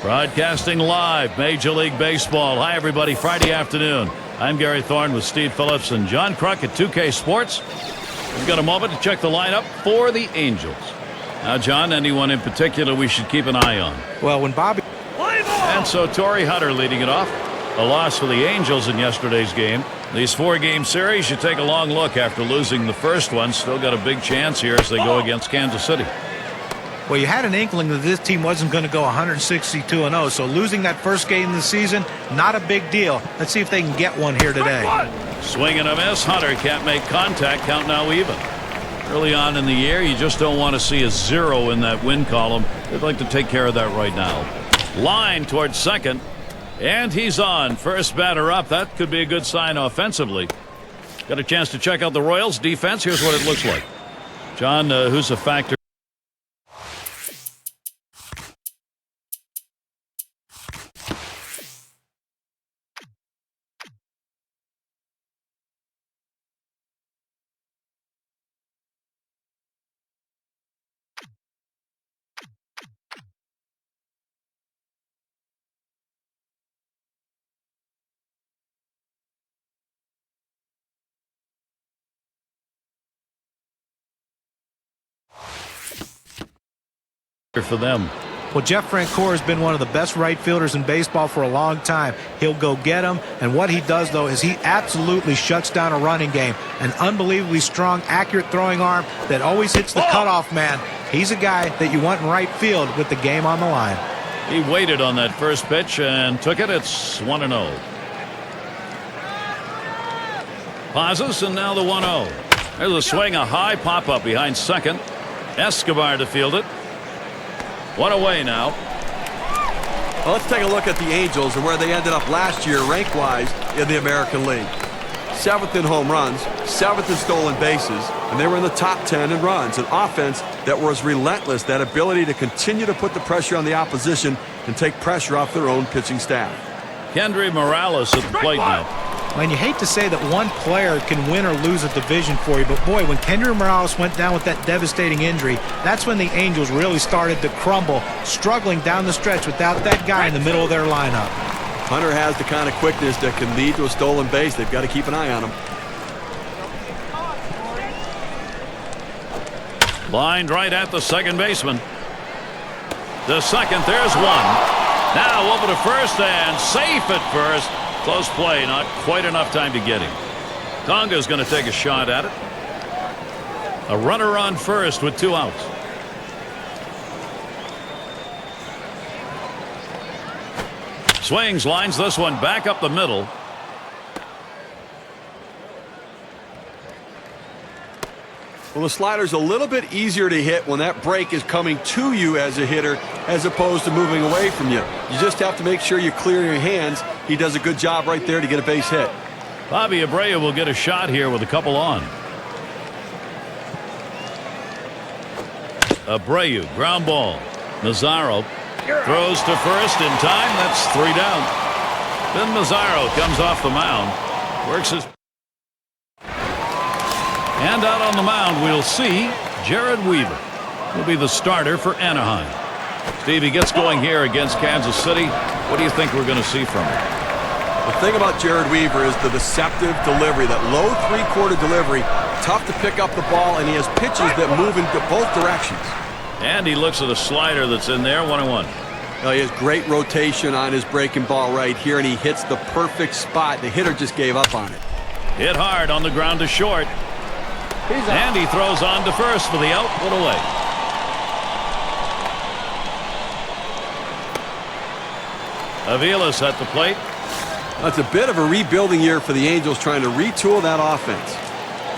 Broadcasting live, Major League Baseball. Hi, everybody. Friday afternoon. I'm Gary Thorne with Steve Phillips and John Kruk at 2K Sports. We've got a moment to check the lineup for the Angels. Now, John, anyone in particular we should keep an eye on? Well, when Bobby... And so Torrey Hunter leading it off. A loss for the Angels in yesterday's game. These 4-game series, you take a long look after losing the first one. Still got a big chance here as they go against Kansas City. Well, you had an inkling that this team wasn't going to go 162-0, so losing that first game of the season, not a big deal. Let's see if they can get one here today. Swing and a miss. Hunter can't make contact. Count now even. Early on in the year, you just don't want to see a 0 in that win column. They'd like to take care of that right now. Line towards second, and he's on. First batter up. That could be a good sign offensively. Got a chance to check out the Royals' defense. Here's what it looks like. John, who's a factor for them? Well, Jeff Francoeur has been one of the best right fielders in baseball for a long time. He'll go get them, and what he does, though, is he absolutely shuts down a running game. An unbelievably strong, accurate throwing arm that always hits the cutoff man. He's a guy that you want in right field with the game on the line. He waited on that first pitch and took it. It's 1-0. Pauses, and now the 1-0. There's a swing, a high pop-up behind second. Escobar to field it. One away now. Well, let's take a look at the Angels and where they ended up last year rank-wise in the American League. 7th in home runs, 7th in stolen bases, and they were in the top 10 in runs. An offense that was relentless, that ability to continue to put the pressure on the opposition and take pressure off their own pitching staff. Kendry Morales at the plate now. And you hate to say that one player can win or lose a division for you, but boy, when Kendry Morales went down with that devastating injury, that's when the Angels really started to crumble, struggling down the stretch without that guy in the middle of their lineup. Hunter has the kind of quickness that can lead to a stolen base. They've got to keep an eye on him. Lined right at the second baseman. The second, there's one. Now over to first and safe at first. Close play, not quite enough time to get him. Tonga's going to take a shot at it. A runner on first with 2 outs. Swings, lines this one back up the middle. Well, the slider's a little bit easier to hit when that break is coming to you as a hitter as opposed to moving away from you. You just have to make sure you clear your hands. He does a good job right there to get a base hit. Bobby Abreu will get a shot here with a couple on. Abreu, ground ball. Mazzaro throws to first in time. That's 3 down. Then Mazzaro comes off the mound. Works his... And out on the mound, we'll see Jared Weaver. Will be the starter for Anaheim. Steve, he gets going here against Kansas City. What do you think we're going to see from him? The thing about Jared Weaver is the deceptive delivery, that low 3/4 delivery. Tough to pick up the ball, and he has pitches that move in both directions. And he looks at a slider that's in there, 1-1. He has great rotation on his breaking ball right here, and he hits the perfect spot. The hitter just gave up on it. Hit hard on the ground to short. And he throws on to first for the out. 1 away. Avila's at the plate. That's a bit of a rebuilding year for the Angels, trying to retool that offense.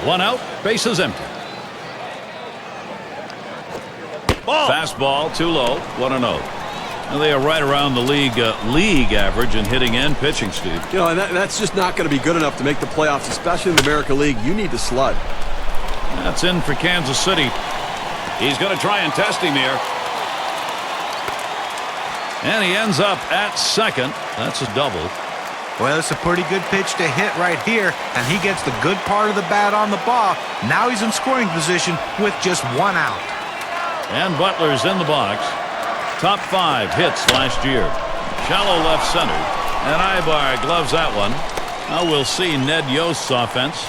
1 out, bases empty. Fastball too low, 1-0. And they are right around the league average in hitting and pitching, Steve. You know, and that's just not going to be good enough to make the playoffs, especially in the American League. You need to slug. That's in for Kansas City. He's going to try and test him here. And he ends up at second. That's a double. Well, it's a pretty good pitch to hit right here, and he gets the good part of the bat on the ball. Now he's in scoring position with just 1 out. And Butler's in the box. Top 5 hits last year. Shallow left center. And Ibar gloves that one. Now we'll see Ned Yost's offense.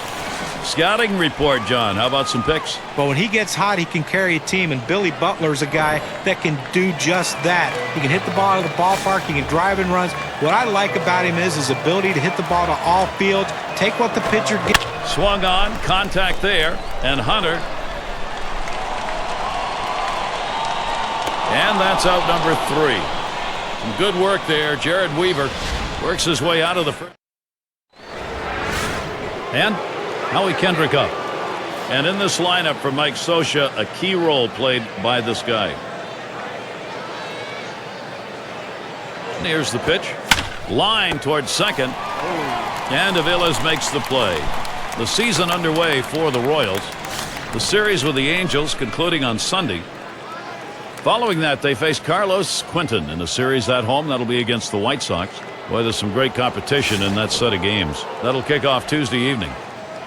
Scouting report, John. How about some picks? Well, when he gets hot, he can carry a team, and Billy Butler's a guy that can do just that. He can hit the ball out of the ballpark. He can drive and runs. What I like about him is his ability to hit the ball to all fields, take what the pitcher gets. Swung on, contact there, and Hunter. And that's out number 3. Some good work there. Jared Weaver works his way out of the first. And Howie Kendrick up. And in this lineup for Mike Tstashe, a key role played by this guy. And here's the pitch. Line towards second. And Aviles makes the play. The season underway for the Royals. The series with the Angels concluding on Sunday. Following that, they face Carlos Quinton in a series at home. That'll be against the White Sox. Boy, there's some great competition in that set of games. That'll kick off Tuesday evening.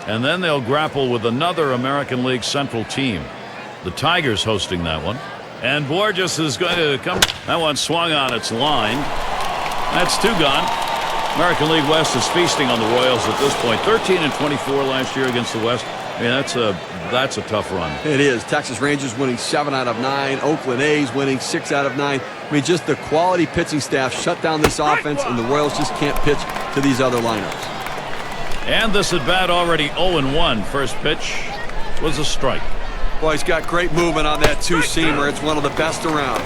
And then they'll grapple with another American League Central team. The Tigers hosting that one. And Borges is going to come. That one swung on its line. That's 2 gone. American League West is feasting on the Royals at this point. 13-24 last year against the West. I mean, that's a tough run. It is. Texas Rangers winning 7 out of 9. Oakland A's winning 6 out of 9. I mean, just the quality pitching staff shut down this offense, and the Royals just can't pitch to these other lineups. And this at bat already 0-1. First pitch was a strike. Boy, he's got great movement on that two-seamer. It's one of the best around.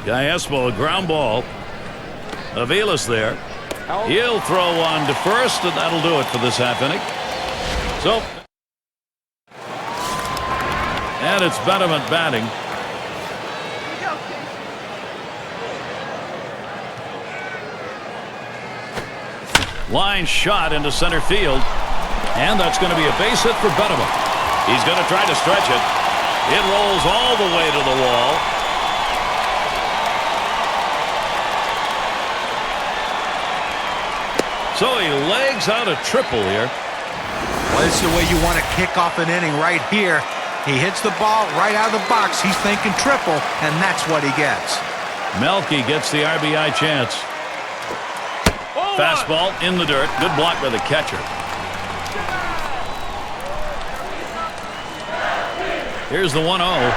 Gaespo, a ground ball. Aviles there. He'll throw one to first, and that'll do it for this half inning. So, and it's Betterment batting. Line shot into center field, and that's going to be a base hit for Betterment. He's going to try to stretch it. It rolls all the way to the wall. So he legs out a triple here. Well, this is the way you want to kick off an inning right here. He hits the ball right out of the box. He's thinking triple, and that's what he gets. Melky gets the RBI chance. Fastball in the dirt. Good block by the catcher. Here's the 1-0.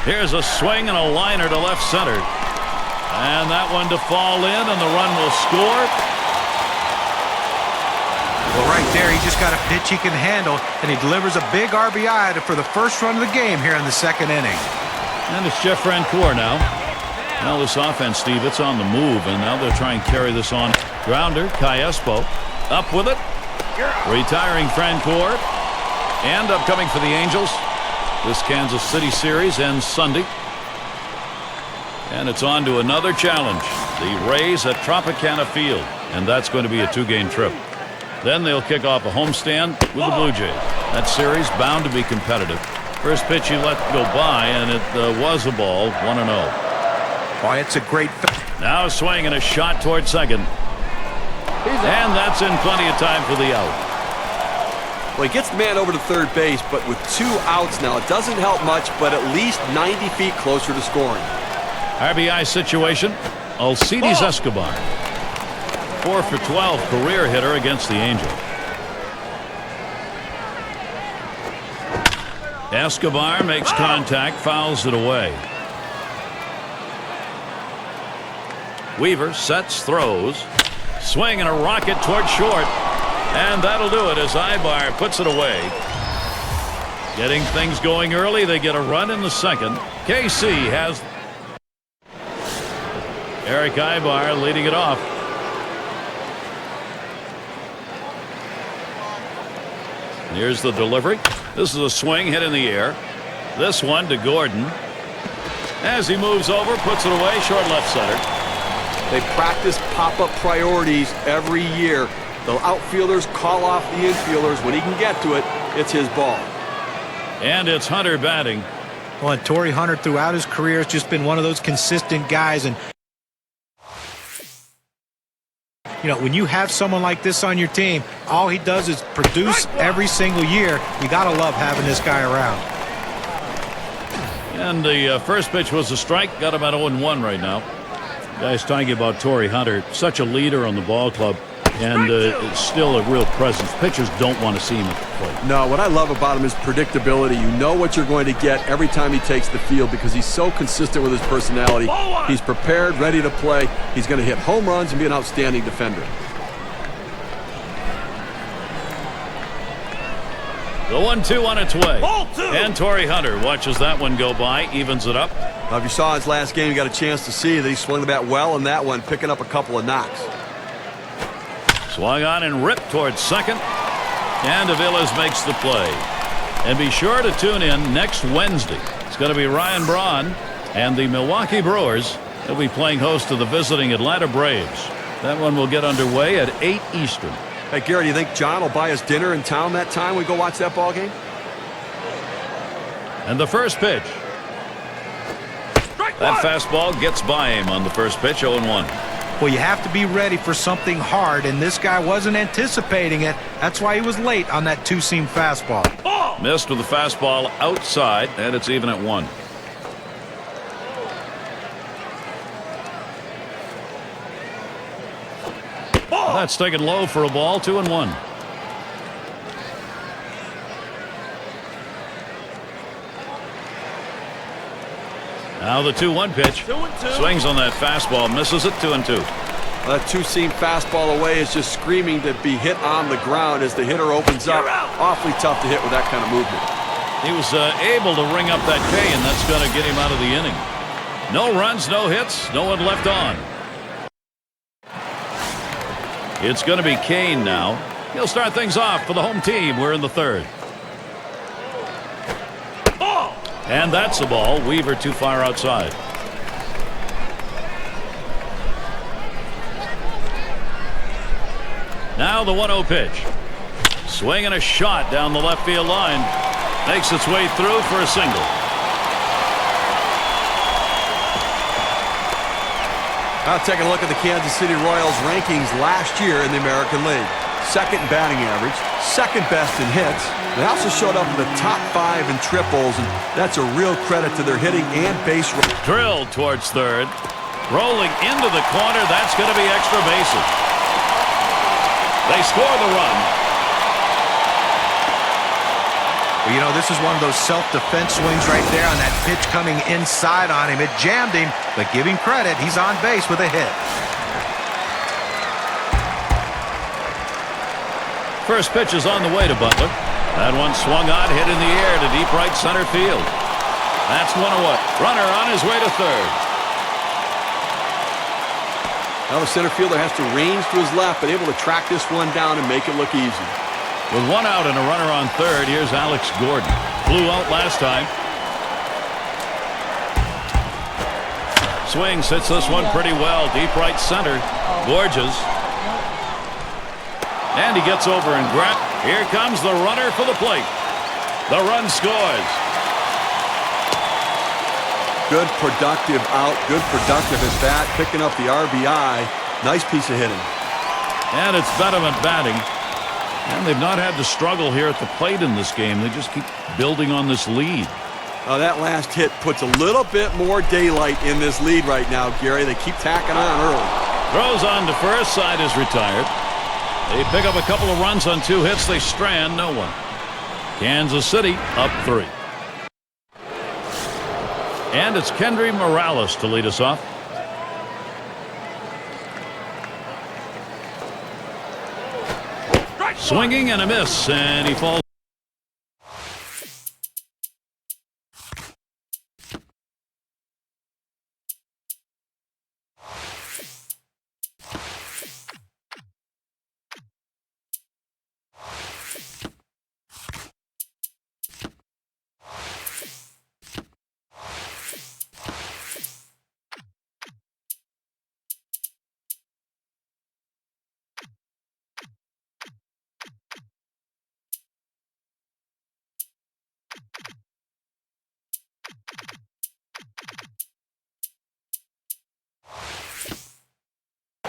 Here's a swing and a liner to left center. And that one to fall in, and the run will score. Well, right there, he just got a pitch he can handle, and he delivers a big RBI for the first run of the game here in the second inning. And it's Jeff Francoeur now. Now this offense, Steve, it's on the move, and now they're trying to carry this on. Grounder, Gaespo, up with it. Retiring Francoeur. And upcoming for the Angels, this Kansas City series ends Sunday. And it's on to another challenge. The Rays at Tropicana Field. And that's going to be a 2-game trip. Then they'll kick off a homestand with the Blue Jays. That series bound to be competitive. First pitch he let go by, and it was a ball, 1-0. Boy, it's a great. Now a swing and a shot toward second. And that's in plenty of time for the out. Well, he gets the man over to third base, but with 2 outs now, it doesn't help much, but at least 90 feet closer to scoring. RBI situation, Alcides Escobar. 4 for 12 career hitter against the Angels. Escobar makes contact, fouls it away. Weaver sets, throws. Swing and a rocket toward short. And that'll do it as Ibar puts it away. Getting things going early. They get a run in the second. KC has Eric Ibar leading it off. Here's the delivery. This is a swing hit in the air. This one to Gordon. As he moves over, puts it away, short left center. They practice pop-up priorities every year. The outfielders call off the infielders. When he can get to it, it's his ball. And it's Hunter batting. Well, and Torrey Hunter throughout his career has just been one of those consistent guys, and You know, when you have someone like this on your team, all he does is produce every single year. You got to love having this guy around. And the first pitch was a strike. Got about 0-1 right now. Guys talking about Torrey Hunter, such a leader on the ball club, and it's still a real presence. Pitchers don't want to see him at the plate. No, what I love about him is predictability. You know what you're going to get every time he takes the field because he's so consistent with his personality. He's prepared, ready to play. He's going to hit home runs and be an outstanding defender. The 1-2 on its way. And Torrey Hunter watches that one go by, evens it up. Now, if you saw his last game, you got a chance to see that he swung the bat well in that one, picking up a couple of knocks. Swung on and ripped towards second. And Aviles makes the play. And be sure to tune in next Wednesday. It's going to be Ryan Braun and the Milwaukee Brewers. They'll be playing host to the visiting Atlanta Braves. That one will get underway at 8 Eastern. Hey, Gary, do you think John will buy us dinner in town that time we go watch that ball game? And the first pitch. That fastball gets by him on the first pitch, 0-1. Well, you have to be ready for something hard, and this guy wasn't anticipating it. That's why he was late on that two-seam fastball. Missed with the fastball outside, and it's even at 1. That's taken low for a ball, 2-1. Now the 2-1 pitch. 2-2. Swings on that fastball, misses it, 2-2. That two-seam fastball away is just screaming to be hit on the ground as the hitter opens up. Awfully tough to hit with that kind of movement. He was able to ring up that K, and that's going to get him out of the inning. No runs, no hits, no one left on. It's going to be Kane now. He'll start things off for the home team. We're in the third. And that's the ball. Weaver too far outside. Now the 1-0 pitch. Swing and a shot down the left field line. Makes its way through for a single. Now taking a look at the Kansas City Royals rankings last year in the American League. Second in batting average, second best in hits. They also showed up in the top 5 in triples, and that's a real credit to their hitting and base running. Drilled towards third. Rolling into the corner. That's going to be extra bases. They score the run. Well, you know, this is one of those self-defense swings right there on that pitch coming inside on him. It jammed him, but give him credit. He's on base with a hit. First pitch is on the way to Butler. That one swung on, hit in the air to deep right center field. That's 1-1. Runner on his way to third. Now the center fielder has to range to his left, but able to track this one down and make it look easy. With 1 out and a runner on third, here's Alex Gordon. Flew out last time. Swings, hits this one pretty well. Deep right center. Gorgeous. And he gets over and grab. Here comes the runner for the plate. The run scores. Good productive out, good productive at bat, picking up the RBI. Nice piece of hitting. And it's Betterman batting. And they've not had to struggle here at the plate in this game. They just keep building on this lead. That last hit puts a little bit more daylight in this lead right now, Gary. They keep tacking on early. Throws on to first, side is retired. They pick up a couple of runs on 2 hits. They strand no one. Kansas City up 3. And it's Kendry Morales to lead us off. Swinging and a miss, and he falls.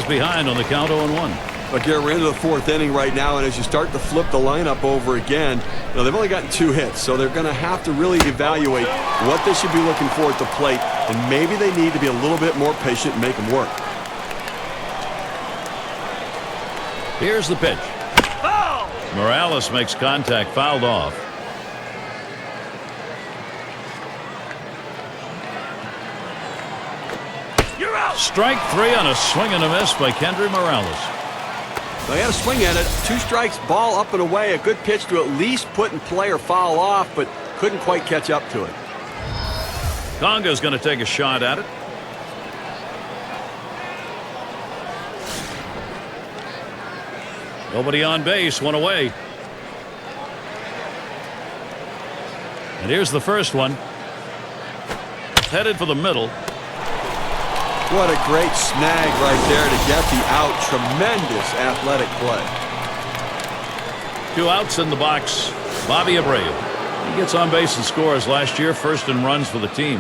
behind on the count 0-1. But Garrett, we're into the fourth inning right now, and as you start to flip the lineup over again, they've only gotten 2 hits, so they're going to have to really evaluate what they should be looking for at the plate, and maybe they need to be a little bit more patient and make them work. Here's the pitch. Morales makes contact, fouled off. You're out. Strike 3 on a swing and a miss by Kendry Morales. They had a swing at it. 2 strikes, ball up and away. A good pitch to at least put in play or foul off, but couldn't quite catch up to it. Conga's going to take a shot at it. Nobody on base, 1 away. And here's the first one. Headed for the middle. What a great snag right there to get the out. Tremendous athletic play. 2 outs in the box. Bobby Abreu. He gets on base and scores last year, first in runs for the team.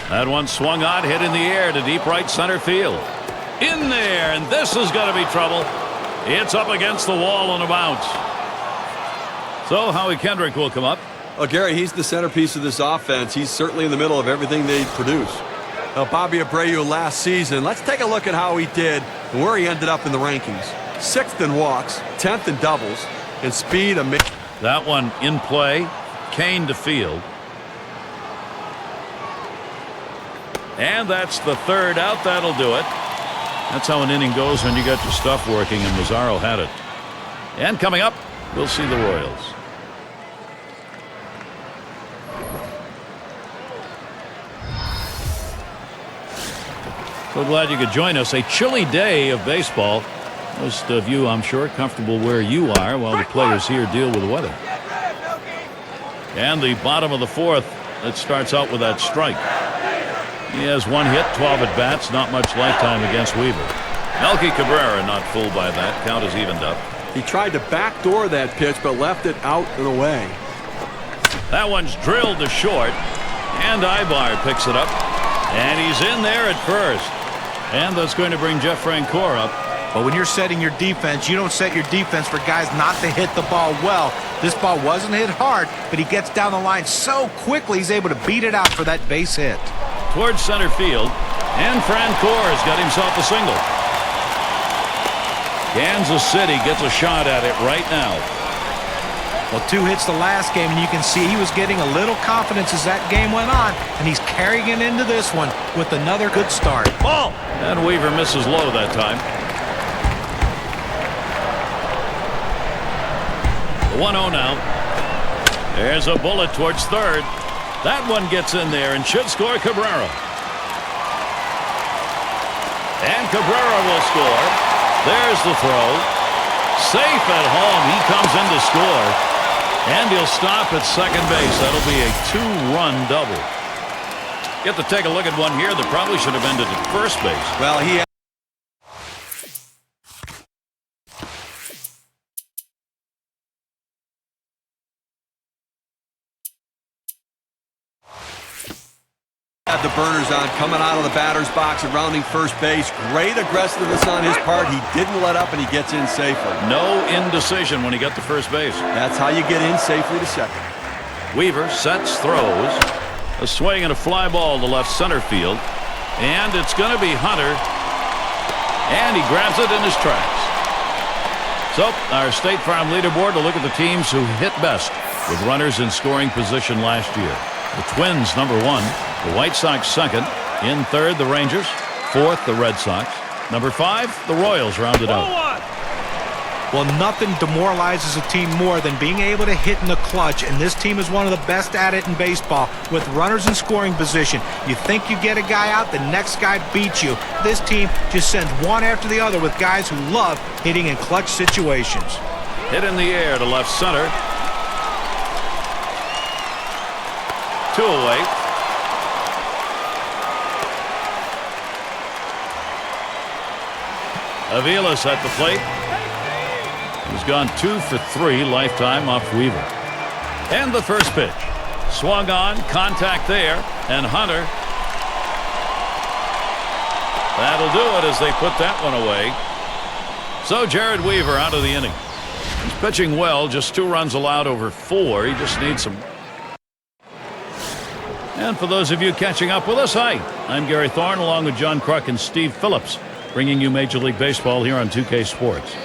That one swung on, hit in the air to deep right center field. In there, and this is going to be trouble. It's up against the wall on a bounce. So Howie Kendrick will come up. Well, Gary, he's the centerpiece of this offense. He's certainly in the middle of everything they produce. Now, Bobby Abreu last season, let's take a look at how he did and where he ended up in the rankings. 6th in walks, 10th in doubles, and speed. That one in play. Kane to field. And that's the 3rd out. That'll do it. That's how an inning goes when you got your stuff working, and Mazzaro had it. And coming up, we'll see the Royals. So glad you could join us. A chilly day of baseball. Most of you, I'm sure, comfortable where you are while the players here deal with the weather. And the bottom of the 4th, it starts out with that strike. He has 1 hit, 12 at bats, not much lifetime against Weaver. Melky Cabrera not fooled by that. Count is evened up. He tried to backdoor that pitch, but left it out and away. That one's drilled to short, and Ibar picks it up, and he's in there at first. And that's going to bring Jeff Francoeur up. But when you're setting your defense, you don't set your defense for guys not to hit the ball well. This ball wasn't hit hard, but he gets down the line so quickly he's able to beat it out for that base hit. Towards center field, and Francoeur has got himself a single. Kansas City gets a shot at it right now. Well, 2 hits the last game, and you can see he was getting a little confidence as that game went on, and he's carrying it into this one with another good start. Ball! And Weaver misses low that time. The 1-0 now. There's a bullet towards 3rd. That one gets in there and should score Cabrera. And Cabrera will score. There's the throw. Safe at home. He comes in to score. And he'll stop at second base. That'll be a 2-run double. Get to take a look at one here that probably should have ended at first base. Well, he had the burners on, coming out of the batter's box and rounding first base. Great aggressiveness on his part. He didn't let up, and he gets in safely. No indecision when he got to first base. That's how you get in safely to second. Weaver sets, throws. A swing and a fly ball to left center field. And it's going to be Hunter. And he grabs it in his tracks. So, our State Farm leaderboard to look at the teams who hit best with runners in scoring position last year. The Twins, #1. The White Sox, 2nd. In 3rd, the Rangers. 4th, the Red Sox. #5, the Royals rounded out. Well, nothing demoralizes a team more than being able to hit in the clutch, and this team is one of the best at it in baseball with runners in scoring position. You think you get a guy out, the next guy beats you. This team just sends one after the other with guys who love hitting in clutch situations. Hit in the air to left center. 2 away. Avila's at the plate. He's gone 2 for 3 lifetime off Weaver. And the first pitch. Swung on, contact there, and Hunter. That'll do it as they put that one away. So Jared Weaver out of the inning. He's pitching well, just 2 runs allowed over 4. He just needs some. And for those of you catching up with us, hi, I'm Gary Thorne along with John Kruk and Steve Phillips, bringing you Major League Baseball here on 2K Sports.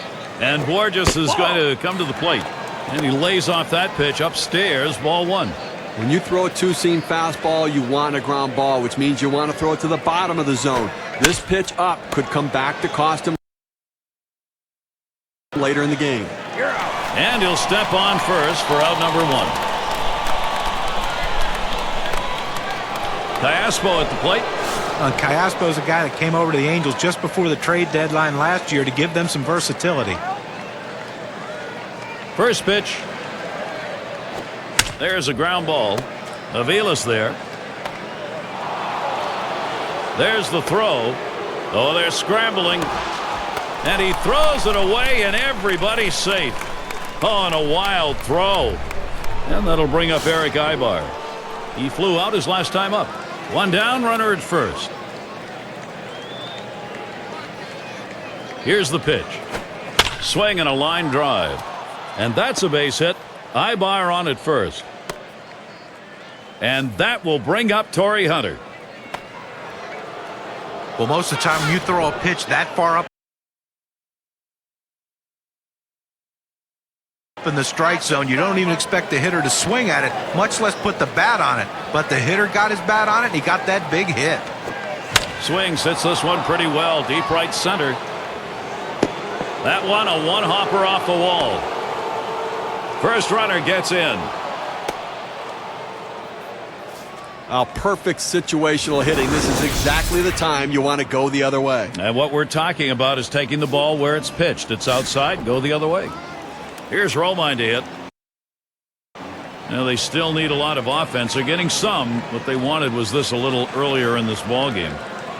And Borges is going to come to the plate, and he lays off that pitch upstairs, ball 1. When you throw a two-seam fastball, you want a ground ball, which means you want to throw it to the bottom of the zone. This pitch up could come back to cost him later in the game. And he'll step on first for out number 1. Callaspo at the plate. Callaspo is a guy that came over to the Angels just before the trade deadline last year to give them some versatility. First pitch. There's a ground ball. Avila's there. There's the throw. Oh, they're scrambling. And he throws it away, and everybody's safe. Oh, and a wild throw. And that'll bring up Eric Ibar. He flew out his last time up. 1 down, runner at first. Here's the pitch. Swing and a line drive. And that's a base hit. Ibar on at first. And that will bring up Torrey Hunter. Well, most of the time when you throw a pitch that far up in the strike zone, you don't even expect the hitter to swing at it, much less put the bat on it. But the hitter got his bat on it, and he got that big hit. Swings hits this one pretty well, deep right center. That one, a one-hopper off the wall. First runner gets in. A perfect situational hitting. This is exactly the time you want to go the other way. And what we're talking about is taking the ball where it's pitched. It's outside, go the other way. Here's Romine to hit. Now they still need a lot of offense. They're getting some. What they wanted was this a little earlier in this ball game.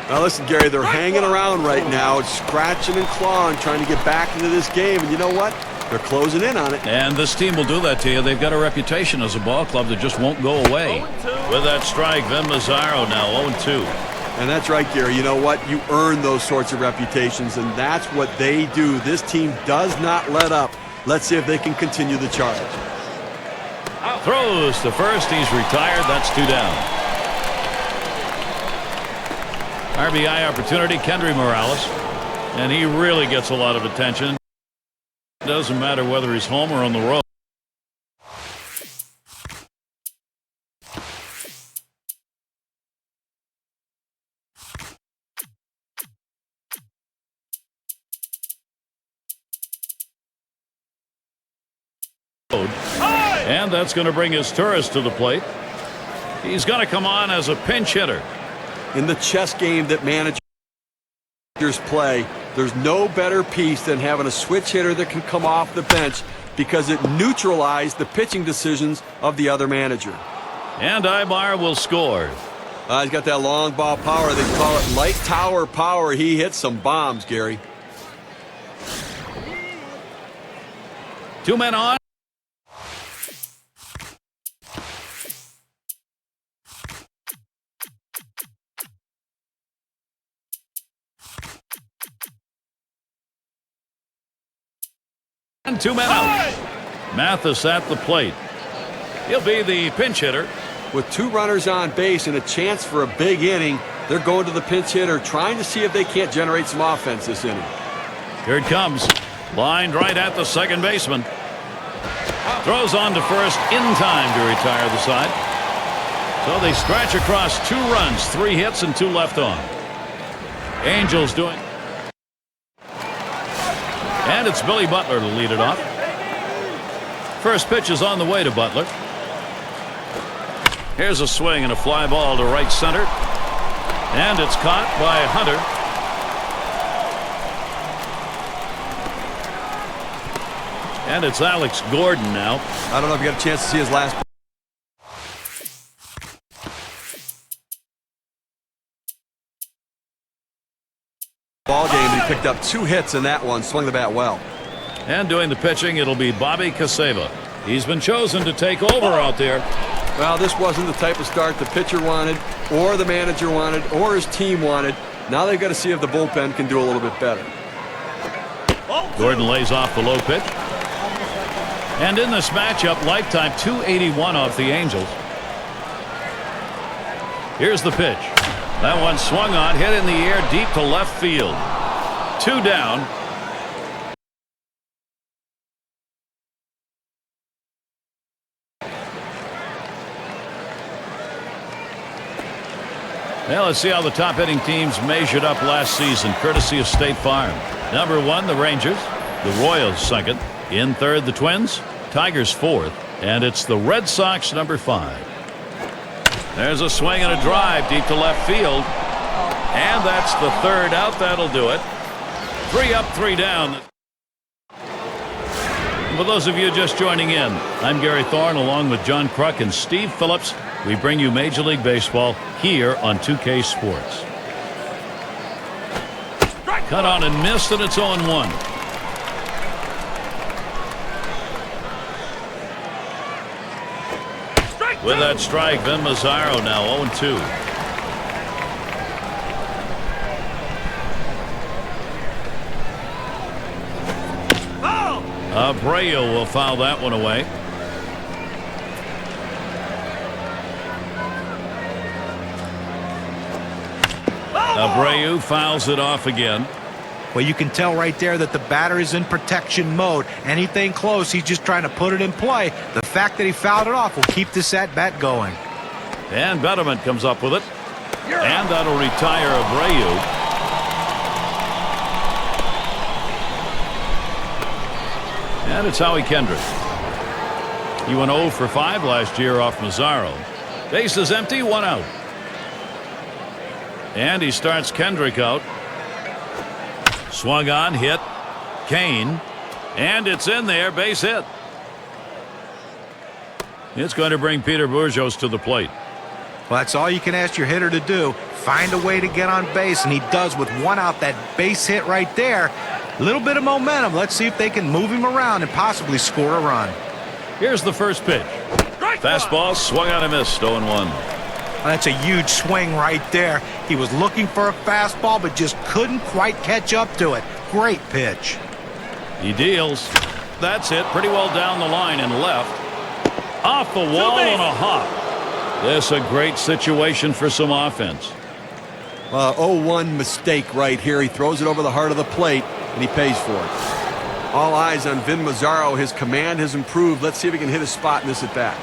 Now listen, Gary, they're hanging around right now, scratching and clawing, trying to get back into this game. And you know what? They're closing in on it. And this team will do that to you. They've got a reputation as a ball club that just won't go away. With that strike, Vin Mazzaro now 0-2. And that's right, Gary. You know what? You earn those sorts of reputations, and that's what they do. This team does not let up. Let's see if they can continue the charge. Throws to first. He's retired. That's 2 down. RBI opportunity, Kendry Morales. And he really gets a lot of attention. It doesn't matter whether he's home or on the road. And that's going to bring his tourist to the plate. He's going to come on as a pinch hitter. In the chess game that managers play, there's no better piece than having a switch hitter that can come off the bench because it neutralizes the pitching decisions of the other manager. And Ibar will score. He's got that long ball power. They call it light tower power. He hits some bombs, Gary. 2 men on. And 2 men out. Mathis at the plate. He'll be the pinch hitter. With 2 runners on base and a chance for a big inning, they're going to the pinch hitter, trying to see if they can't generate some offense this inning. Here it comes. Lined right at the second baseman. Throws on to first in time to retire the side. So they scratch across 2 runs, 3 hits, and 2 left on. Angels doing. And it's Billy Butler to lead it off. First pitch is on the way to Butler. Here's a swing and a fly ball to right center. And it's caught by Hunter. And it's Alex Gordon now. I don't know if you got a chance to see his last ball game. He picked up 2 hits in that one, swung the bat well. And doing the pitching, it'll be Bobby Caseva. He's been chosen to take over out there. Well, this wasn't the type of start the pitcher wanted, or the manager wanted, or his team wanted. Now they've got to see if the bullpen can do a little bit better. Gordon lays off the low pitch. And in this matchup, lifetime 281 off the Angels. Here's the pitch. That one swung on, hit in the air deep to left field. 2 down. Now let's see how the top hitting teams measured up last season, courtesy of State Farm. Number 1, the Rangers. The Royals second. In third, the Twins. Tigers fourth. And it's the Red Sox number 5. There's a swing and a drive deep to left field. And that's the third out. That'll do it. 3 up, 3 down. For those of you just joining in, I'm Gary Thorne along with John Kruk and Steve Phillips. We bring you Major League Baseball here on 2K Sports. Cut on and missed, and it's 0-1. With that strike, Vin Mazzaro now 0-2. Abreu will foul that one away. Abreu fouls it off again. Well, you can tell right there that the batter is in protection mode. Anything close, he's just trying to put it in play. The fact that he fouled it off will keep this at-bat going. And Betterman comes up with it. And that'll retire Abreu. And it's Howie Kendrick. He went 0 for 5 last year off Mazzaro. Bases empty, 1 out. And he starts Kendrick out. Swung on, hit. Kane. And it's in there, base hit. It's going to bring Peter Bourjos to the plate. Well, that's all you can ask your hitter to do. Find a way to get on base, and he does with 1 out. That base hit right there. A little bit of momentum. Let's see if they can move him around and possibly score a run. Here's the first pitch. Fastball swung on and missed. 0-1. That's a huge swing right there. He was looking for a fastball, but just couldn't quite catch up to it. Great pitch. He deals. That's it. Pretty well down the line and left. Off the wall on a hop. This a great situation for some offense. 0-1 mistake right here. He throws it over the heart of the plate, and he pays for it. All eyes on Vin Mazzaro. His command has improved. Let's see if he can hit a spot in this at-bat.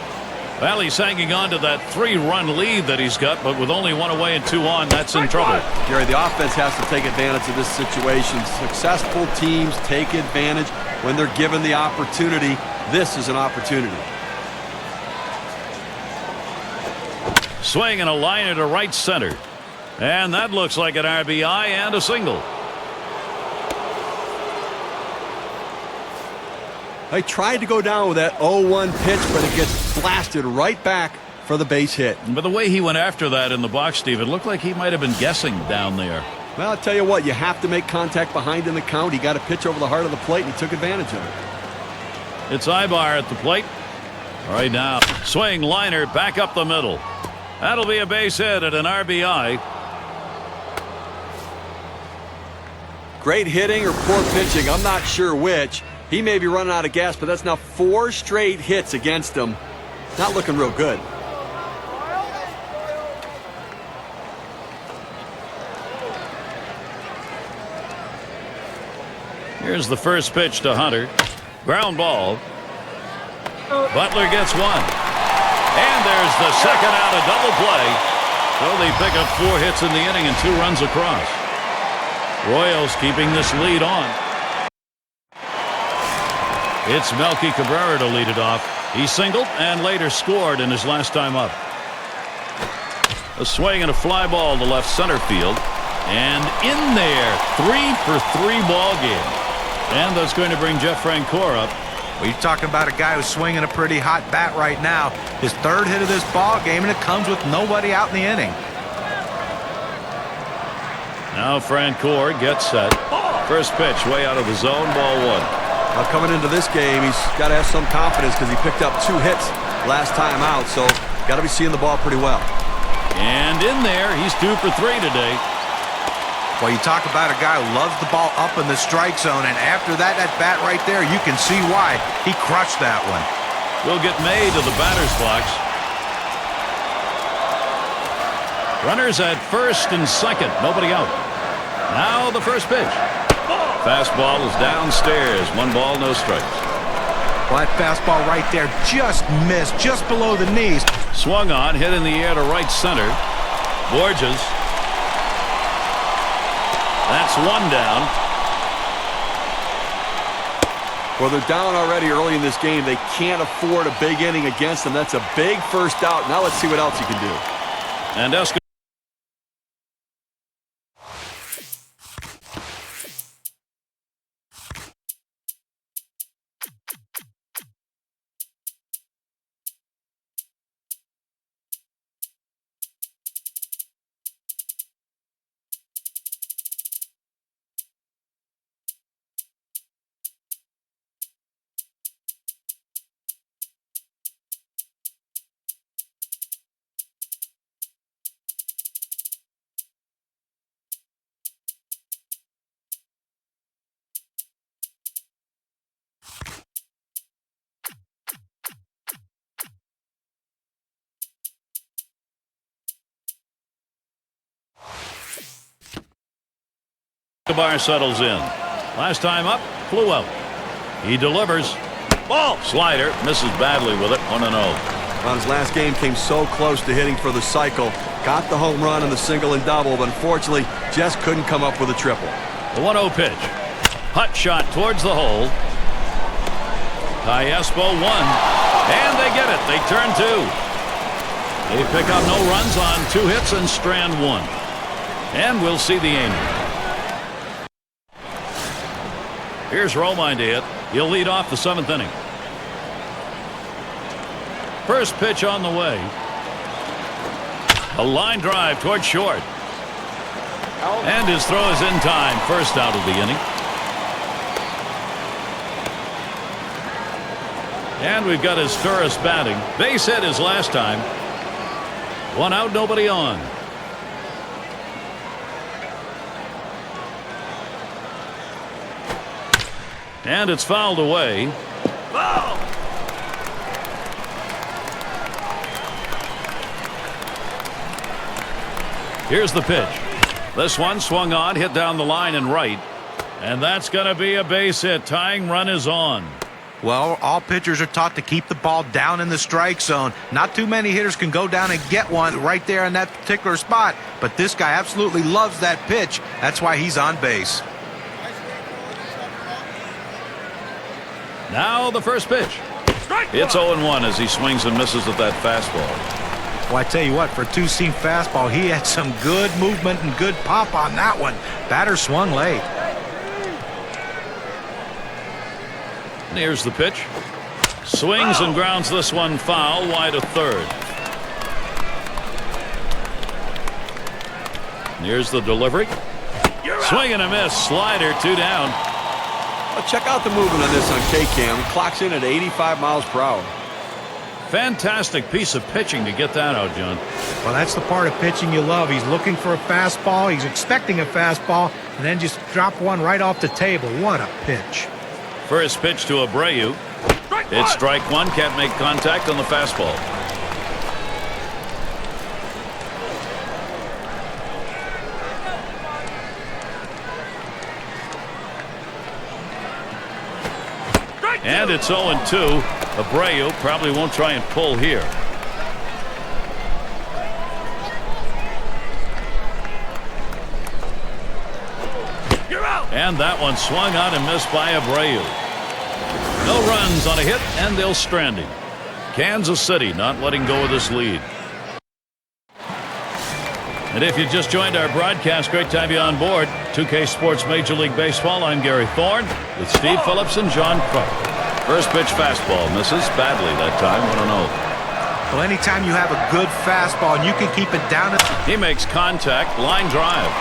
Well, he's hanging on to that 3-run lead that he's got, but with only 1 away and 2 on, that's in trouble. Gary, the offense has to take advantage of this situation. Successful teams take advantage when they're given the opportunity. This is an opportunity. Swing and a liner to right center. And that looks like an RBI and a single. I tried to go down with that 0-1 pitch, but it gets blasted right back for the base hit. But the way he went after that in the box, Steve, it looked like he might have been guessing down there. Well, I'll tell you what, you have to make contact behind in the count. He got a pitch over the heart of the plate, and he took advantage of it. It's Ibar at the plate. All right, now, swing, liner, back up the middle. That'll be a base hit at an RBI. Great hitting or poor pitching, I'm not sure which. He may be running out of gas, but that's now 4 straight hits against him. Not looking real good. Here's the first pitch to Hunter. Ground ball. Butler gets 1. And there's the second out, a double play. So they pick up 4 hits in the inning and 2 runs across. Royals keeping this lead on. It's Melky Cabrera to lead it off. He singled and later scored in his last time up. A swing and a fly ball to left center field. And in there, 3 for 3 ball game. And that's going to bring Jeff Francoeur up. Well, you're talking about a guy who's swinging a pretty hot bat right now. His 3rd hit of this ball game, and it comes with nobody out in the inning. Now Francoeur gets set. First pitch way out of the zone, ball 1. Now coming into this game, he's got to have some confidence because he picked up 2 hits last time out. So Got to be seeing the ball pretty well. And in there, he's 2 for 3 today. Well, you talk about a guy who loves the ball up in the strike zone, and after that bat right there, you can see why he crushed that one. Will get May to the batter's box. Runners at first and second, nobody out. Now the first pitch. Fastball is downstairs. 1 ball, no strikes. Well, that fastball right there just missed, just below the knees. Swung on, hit in the air to right center. Borges. That's 1 down. Well, they're down already early in this game. They can't afford a big inning against them. That's a big first out. Now let's see what else you can do. And Escobar. Escobar settles in. Last time up, flew out. He delivers. Ball. Slider. Misses badly with it. 1-0. On his last game, came so close to hitting for the cycle. Got the home run and the single and double, but unfortunately just couldn't come up with a triple. The 1-0 pitch. Hot shot towards the hole. Tyespo 1. And they get it. They turn 2. They pick up no runs on 2 hits and strand 1. And we'll see the Angels. Here's Romine to hit. He'll lead off the 7th inning. First pitch on the way. A line drive toward short. And his throw is in time. First out of the inning. And we've got his Turris batting. Base hit his last time. 1 out, nobody on. And it's fouled away. Foul! Here's the pitch. This one swung on, hit down the line and right. And that's going to be a base hit. Tying run is on. Well, all pitchers are taught to keep the ball down in the strike zone. Not too many hitters can go down and get one right there in that particular spot. But this guy absolutely loves that pitch. That's why he's on base. Now the first pitch. It's 0-1 as he swings and misses at that fastball. Well, I tell you what, for a 2-seam fastball, he had some good movement and good pop on that one. Batter swung late. And here's the pitch. Swings and grounds this one foul, wide of third. And here's the delivery. Swing and a miss. Slider, 2 down. Check out the movement on this on K-Cam. Clocks in at 85 miles per hour. Fantastic piece of pitching to get that out, John. Well, that's the part of pitching you love. He's looking for a fastball. He's expecting a fastball, and then just drop one right off the table. What a pitch. First pitch to Abreu. It's strike 1. Can't make contact on the fastball. And it's 0-2. Abreu probably won't try and pull here. You're out. And that one swung on and missed by Abreu. No runs on a hit, and they'll strand him. Kansas City not letting go of this lead. And if you just joined our broadcast, great to have you on board. 2K Sports Major League Baseball. I'm Gary Thorne with Steve Phillips and John Crump. First pitch fastball misses badly that time. 1-0. Well, anytime you have a good fastball and you can keep it down. He makes contact, line drive.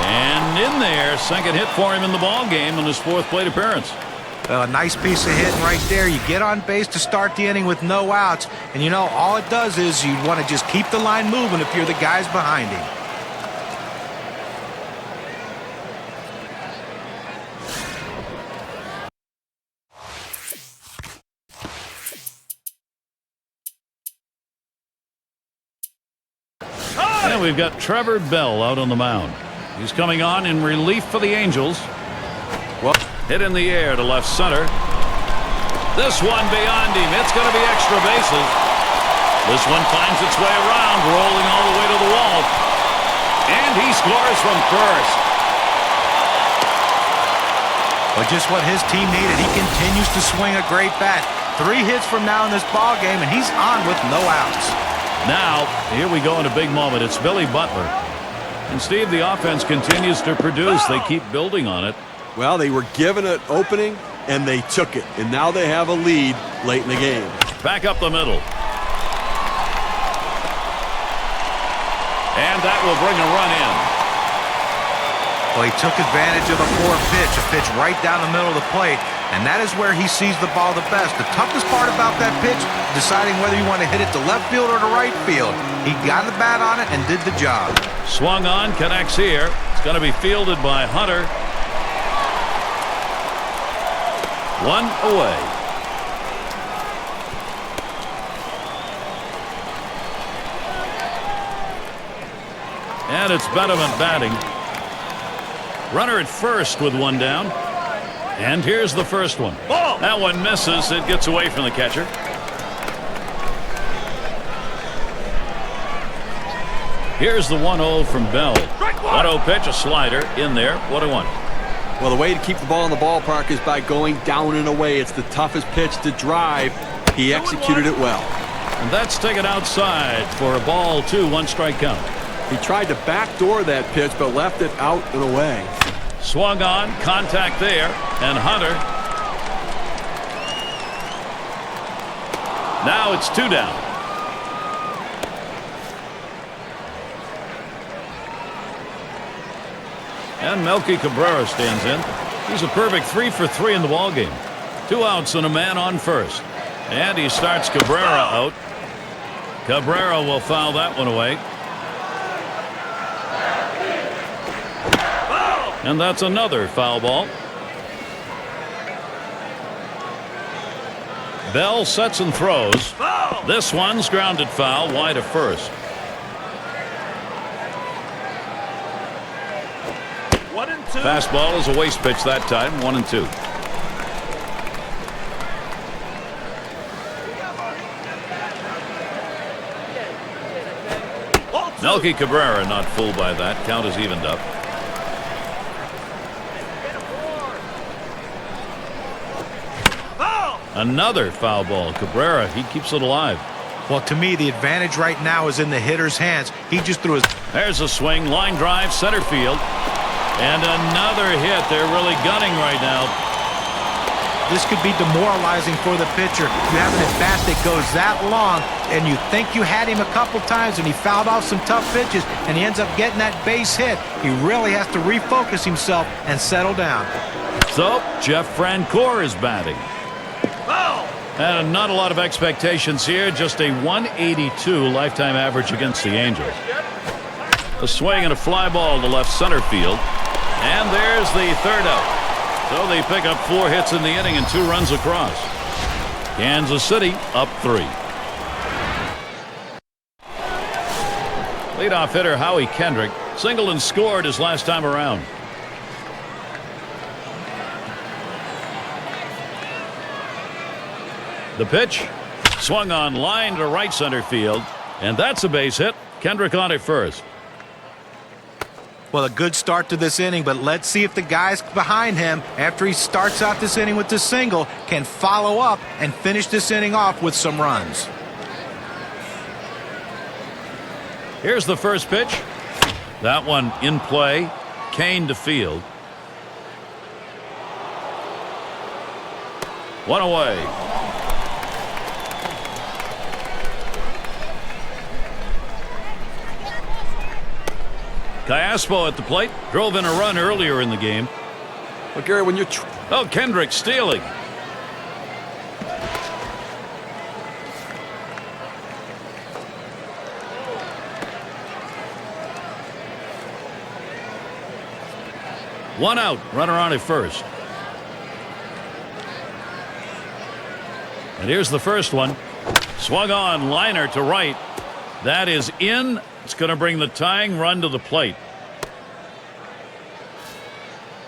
And in there, second hit for him in the ball game in his 4th plate appearance. A nice piece of hitting right there. You get on base to start the inning with no outs. And, you know, all it does is you want to just keep the line moving if you're the guys behind him. And we've got Trevor Bell out on the mound. He's coming on in relief for the Angels. Well, hit in the air to left center. This one beyond him. It's going to be extra bases. This one finds its way around, rolling all the way to the wall. And he scores from first. But just what his team needed. He continues to swing a great bat. 3 hits from now in this ball game, and he's on with no outs. Now, here we go in a big moment. It's Billy Butler. And, Steve, the offense continues to produce. They keep building on it. well, they were given an opening, and they took it. And now they have a lead late in the game. Back up the middle. And that will bring a run in. Well, he took advantage of a poor pitch, a pitch right down the middle of the plate, and that is where he sees the ball the best. The toughest part about that pitch, deciding whether you want to hit it to left field or to right field. He got the bat on it and did the job. Swung on, connects here. It's going to be fielded by Hunter. 1 away. And it's Betterman batting. Runner at first with 1 down. And here's the first one. Ball. That one misses. It gets away from the catcher. Here's the 1-0 from Bell. 1-0 pitch, a slider in there. 1-1. Well, the way to keep the ball in the ballpark is by going down and away. It's the toughest pitch to drive. He executed it well. And that's taken outside for a ball 2, 1 strike count. He tried to backdoor that pitch, but left it out and away. Swung on, contact there, and Hunter. Now it's 2 down. And Melky Cabrera stands in. He's a perfect 3 for 3 in the ballgame. 2 outs and a man on first. And he starts Cabrera out. Cabrera will foul that one away. And that's another foul ball. Bell sets and throws. This one's grounded foul wide of first. 1-2. Fastball is a waste pitch that time. 1-2. Melky Cabrera not fooled by that. Count is evened up. Another foul ball. Cabrera, he keeps it alive. Well, to me, the advantage right now is in the hitter's hands. He just threw his... There's a swing, line drive, center field. And another hit. They're really gunning right now. This could be demoralizing for the pitcher. You have an at-bat that goes that long, and you think you had him a couple times, and he fouled off some tough pitches, and he ends up getting that base hit. He really has to refocus himself and settle down. So, Jeff Francoeur is batting. And not a lot of expectations here. Just a 182 lifetime average against the Angels. A swing and a fly ball to left center field. And there's the third out. So they pick up 4 hits in the inning and 2 runs across. Kansas City up 3. Leadoff hitter Howie Kendrick singled and scored his last time around. The pitch swung on line to right center field, and that's a base hit. Kendrick on it first. Well, a good start to this inning, but let's see if the guys behind him, after he starts out this inning with the single, can follow up and finish this inning off with some runs. Here's the first pitch. That one in play. Kane to field. 1 away. Callaspo at the plate. Drove in a run earlier in the game. Well, Gary, when you're... Oh, Kendrick stealing. One out, runner on at first. And here's the first one. Swung on, liner to right. That is in. It's going to bring the tying run to the plate.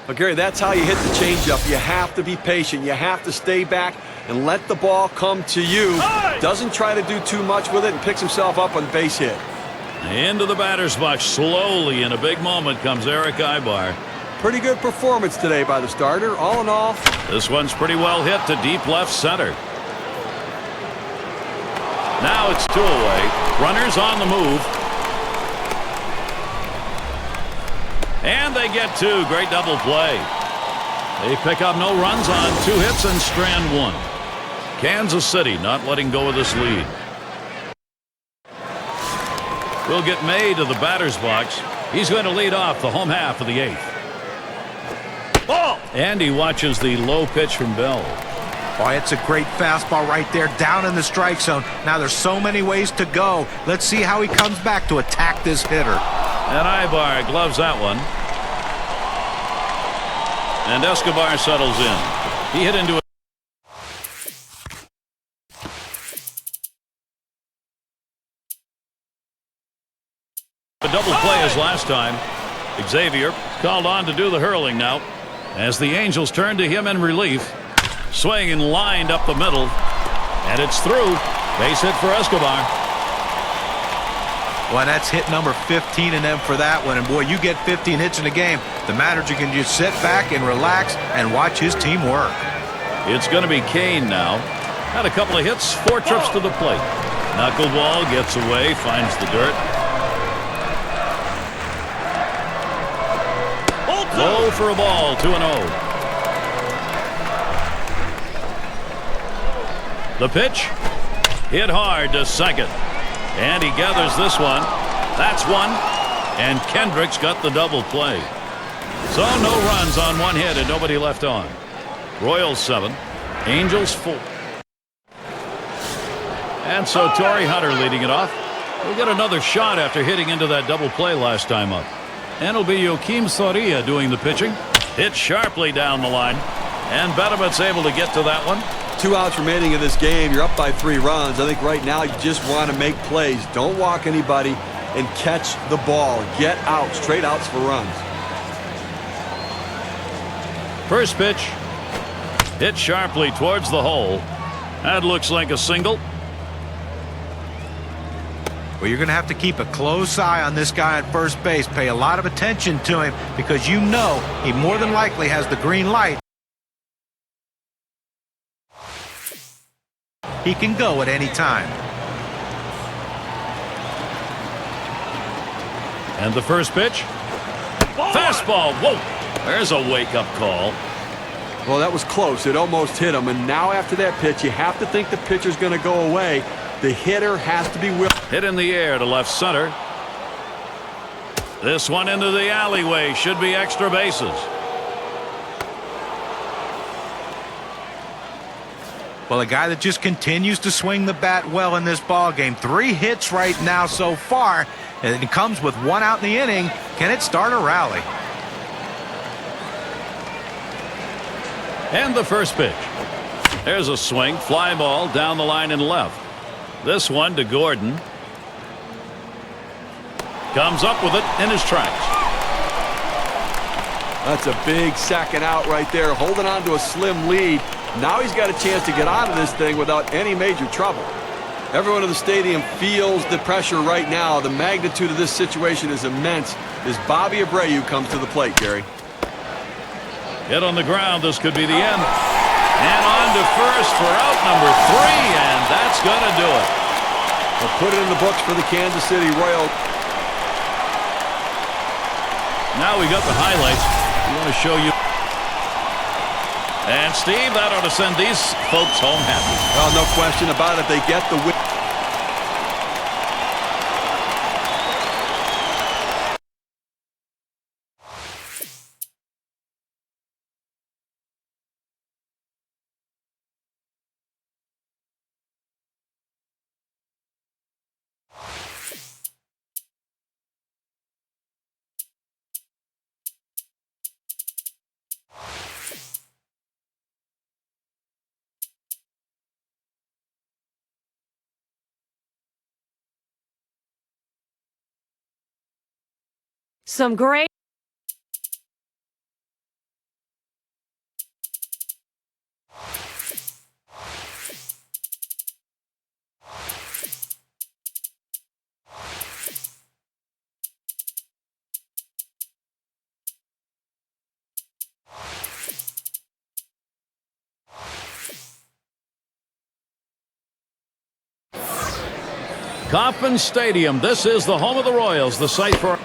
But Gary, that's how you hit the changeup. You have to be patient. You have to stay back and let the ball come to you. Doesn't try to do too much with it and picks himself up on base hit. Into the batter's box slowly. In a big moment comes Eric Ibar. Pretty good performance today by the starter. All in all, this one's pretty well hit to deep left center. Now it's 2 away. Runners on the move. And they get 2. Great double play. They pick up no runs on 2 hits and strand 1. Kansas City not letting go of this lead. We'll get May to the batter's box. He's going to lead off the home half of the 8th. Ball! And he watches the low pitch from Bell. Boy, it's a great fastball right there, down in the strike zone. Now there's so many ways to go. Let's see how he comes back to attack this hitter. And Ibar gloves that one. And Escobar settles in. He hit into a double play as last time. Xavier called on to do the hurling now as the Angels turn to him in relief. Swing and lined up the middle. And it's through. Base hit for Escobar. Well, that's hit number 15 in them for that one. And boy, you get 15 hits in a game, the manager can just sit back and relax and watch his team work. It's going to be Kane now. Had a couple of hits, 4 trips to the plate. Knuckleball gets away, finds the dirt. Low for a ball, 2-0. The pitch hit hard to second. And he gathers this one. That's one. And Kendrick's got the double play. So no runs on 1 hit and nobody left on. Royals 7. Angels 4. And so Torrey Hunter leading it off. We'll get another shot after hitting into that double play last time up. And it'll be Joakim Soria doing the pitching. Hit sharply down the line. And Betemet's able to get to that one. 2 outs remaining in this game. You're up by 3 runs. I think right now you just want to make plays. Don't walk anybody and catch the ball. Get outs. Straight outs for runs. First pitch. Hit sharply towards the hole. That looks like a single. Well, you're going to have to keep a close eye on this guy at first base. Pay a lot of attention to him because you know he more than likely has the green light. He can go at any time. And the first pitch. Fastball. Whoa. There's a wake-up call. Well, that was close. It almost hit him. And now after that pitch, you have to think the pitcher's going to go away. The hitter has to be willing. Hit in the air to left center. This one into the alleyway. Should be extra bases. Well, a guy that just continues to swing the bat well in this ball game. 3 hits right now so far, and it comes with 1 out in the inning. Can it start a rally? And the first pitch. There's a swing, fly ball down the line and left. This one to Gordon. Comes up with it in his tracks. That's a big second out right there, holding on to a slim lead. Now he's got a chance to get out of this thing without any major trouble. Everyone in the stadium feels the pressure right now. The magnitude of this situation is immense as Bobby Abreu comes to the plate, Gary. Hit on the ground. This could be the end. And on to first for out number 3, and that's going to do it. We'll put it in the books for the Kansas City Royals. Now we got the highlights. We want to show you. And Steve, that ought to send these folks home happy. Well, no question about it. They get the win. Some great. Kauffman Stadium. This is the home of the Royals, the site for.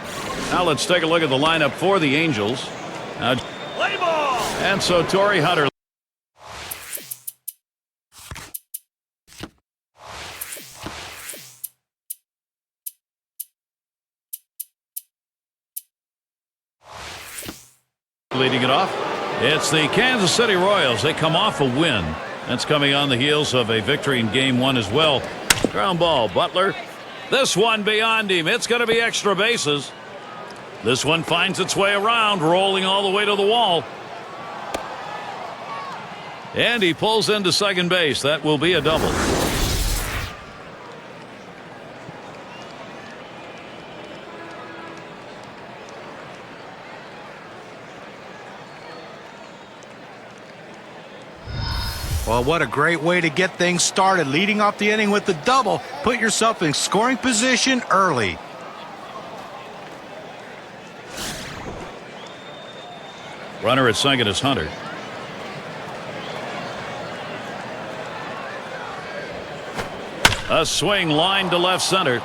Now let's take a look at the lineup for the Angels. Play ball! And so Torrey Hunter. Leading it off, it's the Kansas City Royals. They come off a win. That's coming on the heels of a victory in Game 1 as well. Ground ball, Butler. This one beyond him. It's going to be extra bases. This one finds its way around, rolling all the way to the wall. And he pulls into second base. That will be a double. Well, what a great way to get things started. Leading off the inning with the double. Put yourself in scoring position early. Runner at second is Hunter. A swing line to left center.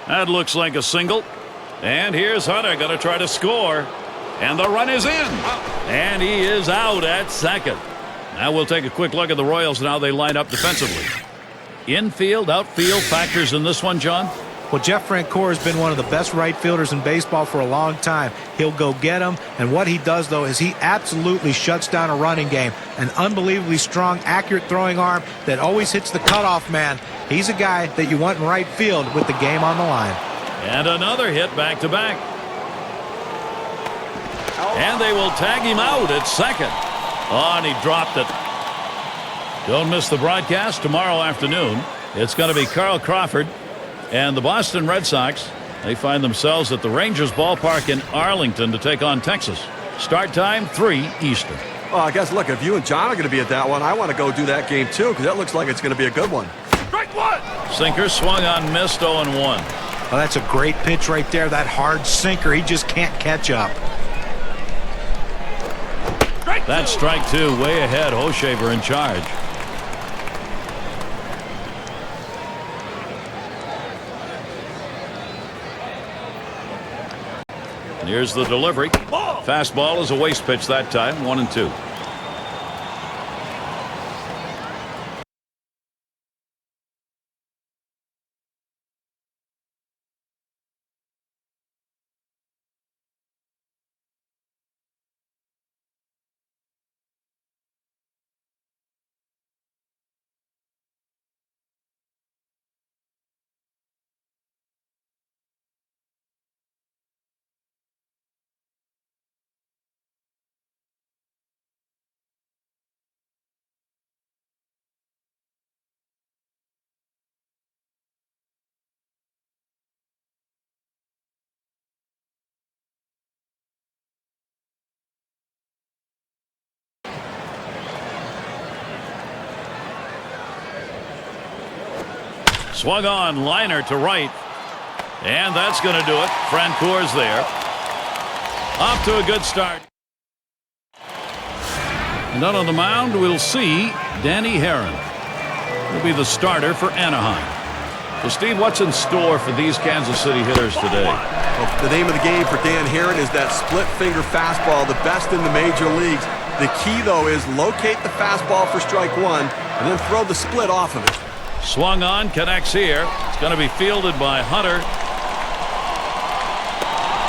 That looks like a single. And here's Hunter going to try to score. And the run is in. And he is out at second. Now we'll take a quick look at the Royals and how they line up defensively. Infield, outfield factors in this one, John? Well, Jeff Francoeur has been one of the best right fielders in baseball for a long time. He'll go get them, and what he does, though, is he absolutely shuts down a running game. An unbelievably strong, accurate throwing arm that always hits the cutoff man. He's a guy that you want in right field with the game on the line. And another hit back-to-back. And they will tag him out at second. Oh, and he dropped it. Don't miss the broadcast tomorrow afternoon. It's going to be Carl Crawford and the Boston Red Sox. They find themselves at the Rangers ballpark in Arlington to take on Texas. Start time 3 Eastern. Well, I guess, look, if you and John are going to be at that one, I want to go do that game too, because that looks like it's going to be a good one. Strike one. Sinker swung on, missed, 0-1. Well, that's a great pitch right there. That hard sinker. He just can't catch up. That's strike two, way ahead. Hoshaver in charge. And here's the delivery. Fastball is a waste pitch that time, 1-2. Swung on, liner to right. And that's going to do it. Francoeur's there. Off to a good start. And on the mound, we'll see Danny Herron. He'll be the starter for Anaheim. So, Steve, what's in store for these Kansas City hitters today? Well, the name of the game for Dan Herron is that split-finger fastball, the best in the major leagues. The key, though, is locate the fastball for strike one and then throw the split off of it. Swung on, connects here. It's going to be fielded by Hunter.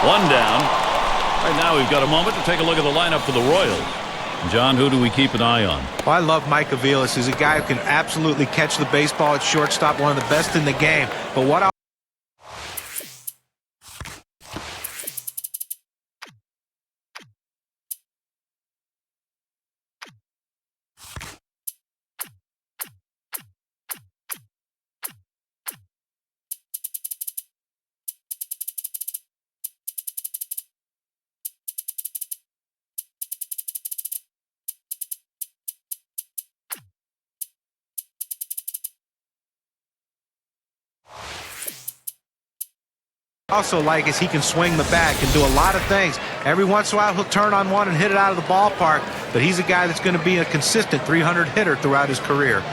One down. Right now we've got a moment to take a look at the lineup for the Royals. John, who do we keep an eye on? Well, I love Mike Aviles. He's a guy who can absolutely catch the baseball at shortstop, one of the best in the game. But what Also like is he can swing the bat, can do a lot of things. Every once in a while he'll turn on one and hit it out of the ballpark, but he's a guy that's going to be a consistent 300 hitter throughout his career.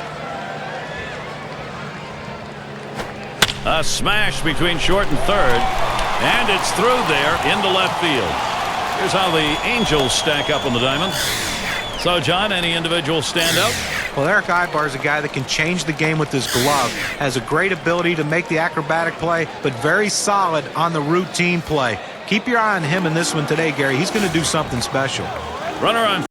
A smash between short and third, and it's through there into left field. Here's how the Angels stack up on the diamond. So, John, any individual standout? Well, Eric Ibar is a guy that can change the game with his glove, has a great ability to make the acrobatic play, but very solid on the routine play. Keep your eye on him in this one today, Gary. He's going to do something special. Runner on.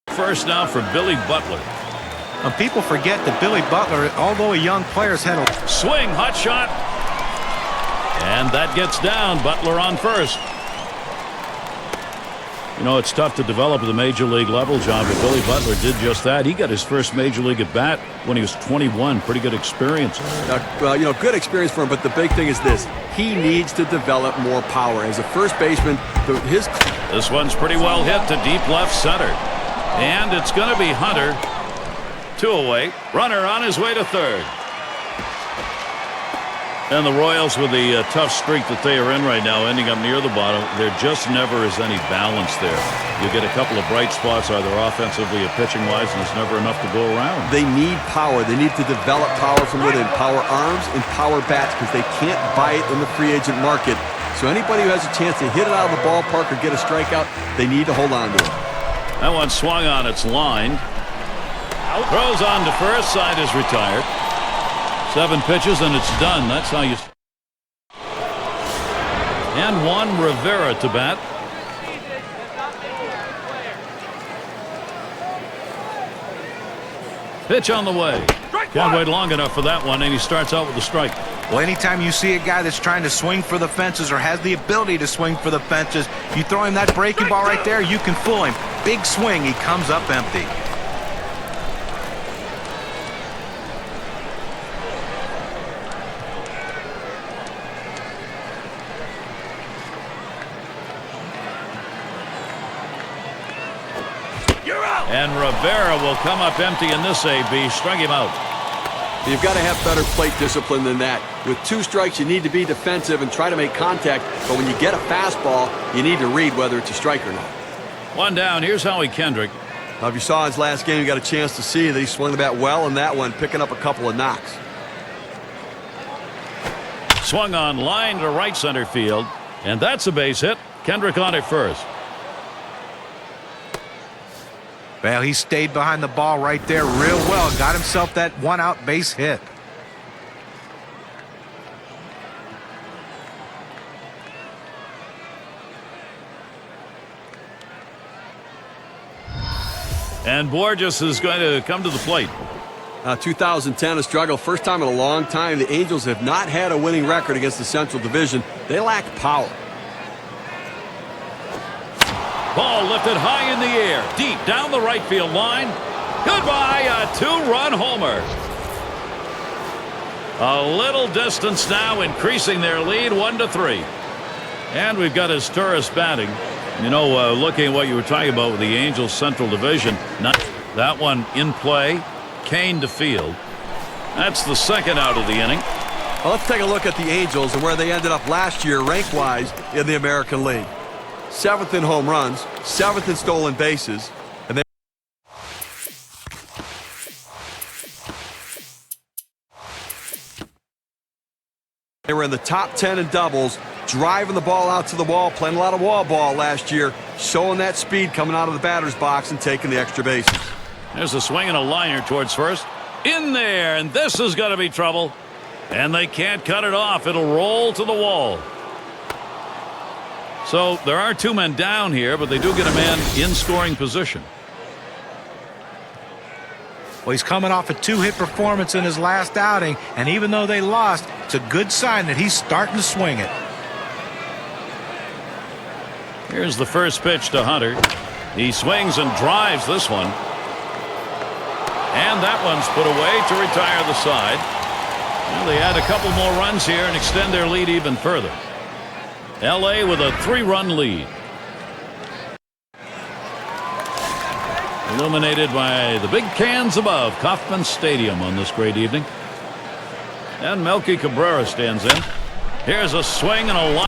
First now for Billy Butler. And people forget that Billy Butler, although a young player, has had a Swing, hot shot. And that gets down. Butler on first. You know, it's tough to develop at the major league level, John, but Billy Butler did just that. He got his first major league at bat when he was 21. Pretty good experience. Well, you know, good experience for him, but the big thing is this. He needs to develop more power. As a first baseman, This one's pretty well hit to deep left center. And it's going to be Hunter. 2 away. Runner on his way to third. And the Royals, with the tough streak that they are in right now, ending up near the bottom, there just never is any balance there. You get a couple of bright spots, either offensively or pitching-wise, and it's never enough to go around. They need power. They need to develop power from within. Power arms and power bats, because they can't buy it in the free agent market. So anybody who has a chance to hit it out of the ballpark or get a strikeout, they need to hold on to it. That one swung on its line. Throws on to first. Side is retired. 7 pitches and it's done. That's how you. And Juan Rivera to bat. Pitch on the way. Can't wait long enough for that one, and he starts out with a strike. Well, anytime you see a guy that's trying to swing for the fences or has the ability to swing for the fences, you throw him that breaking ball right there, you can fool him. Big swing, he comes up empty. And Rivera will come up empty in this AB. Strike him out. You've got to have better plate discipline than that. With 2 strikes, you need to be defensive and try to make contact. But when you get a fastball, you need to read whether it's a strike or not. 1 down. Here's Howie Kendrick. Now, if you saw his last game, you got a chance to see that he swung the bat well in that one, picking up a couple of knocks. Swung on line to right center field. And that's a base hit. Kendrick on it first. Well, he stayed behind the ball right there real well. Got himself that 1-out base hit. And Borges is going to come to the plate. 2010, a struggle. First time in a long time. The Angels have not had a winning record against the Central Division. They lack power. Ball lifted high in the air, deep down the right field line. Goodbye, a 2-run homer. A little distance now, increasing their lead 1-3. And we've got his tourist batting. You know, looking at what you were talking about with the Angels Central Division, that one in play, Kane to field. That's the 2nd out of the inning. Well, let's take a look at the Angels and where they ended up last year rank-wise in the American League. 7th in home runs, 7th in stolen bases, and they were in the top 10 in doubles, driving the ball out to the wall, playing a lot of wall ball last year, showing that speed coming out of the batter's box and taking the extra bases. There's a swing and a liner towards first. In there, and this is going to be trouble. And they can't cut it off. It'll roll to the wall. So there are 2 men down here, but they do get a man in scoring position. Well, he's coming off a 2-hit performance in his last outing, and even though they lost, it's a good sign that he's starting to swing it. Here's the first pitch to Hunter. He swings and drives this one. And that one's put away to retire the side. Well, they add a couple more runs here and extend their lead even further. L.A. with a 3-run lead. Illuminated by the big cans above Kauffman Stadium on this great evening. And Melky Cabrera stands in. Here's a swing and a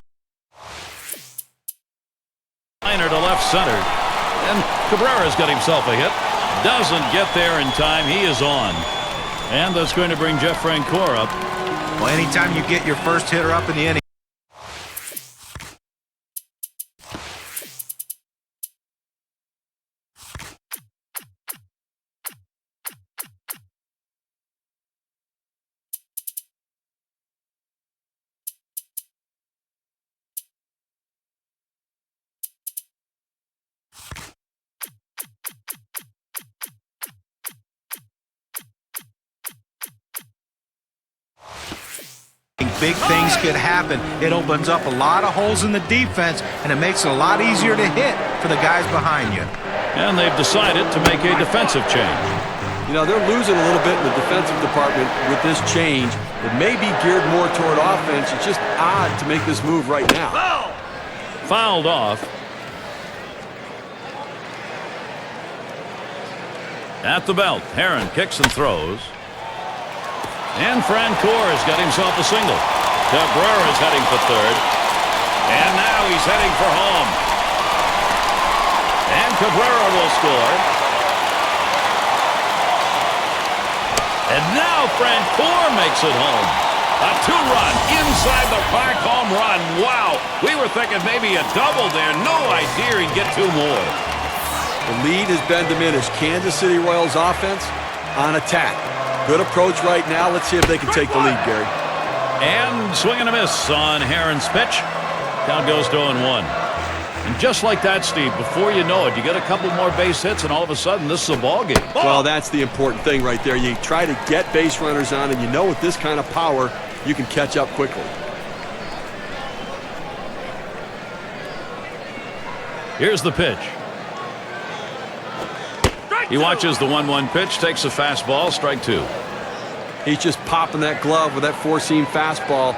liner to left center. And Cabrera's got himself a hit. Doesn't get there in time. He is on. And that's going to bring Jeff Francoeur up. Well, anytime you get your first hitter up in the inning, big things could happen. It opens up a lot of holes in the defense, and it makes it a lot easier to hit for the guys behind you. And they've decided to make a defensive change. You know, they're losing a little bit in the defensive department with this change. It may be geared more toward offense. It's just odd to make this move right now. Fouled off. At the belt, Heron kicks and throws. And Francoeur has got himself a single. Cabrera's heading for third. And now he's heading for home. And Cabrera will score. And now Francoeur makes it home. A 2-run inside the park home run. Wow. We were thinking maybe a double there. No idea he'd get 2 more. The lead has been diminished. Kansas City Royals offense on attack. Good approach right now. Let's see if they can take the lead, Gary. And swing and a miss on Heron's pitch. Count goes to 0-1. And just like that, Steve, before you know it, you get a couple more base hits, and all of a sudden, this is a ball game. Well, that's the important thing right there. You try to get base runners on, and you know with this kind of power, you can catch up quickly. Here's the pitch. He watches the 1-1 pitch, takes a fastball, strike 2. He's just popping that glove with that 4-seam fastball,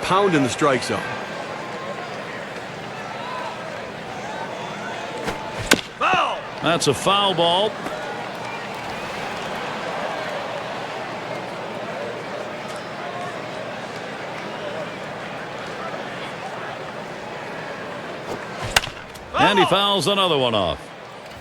pounding the strike zone. Foul! That's a foul ball. And he fouls another one off.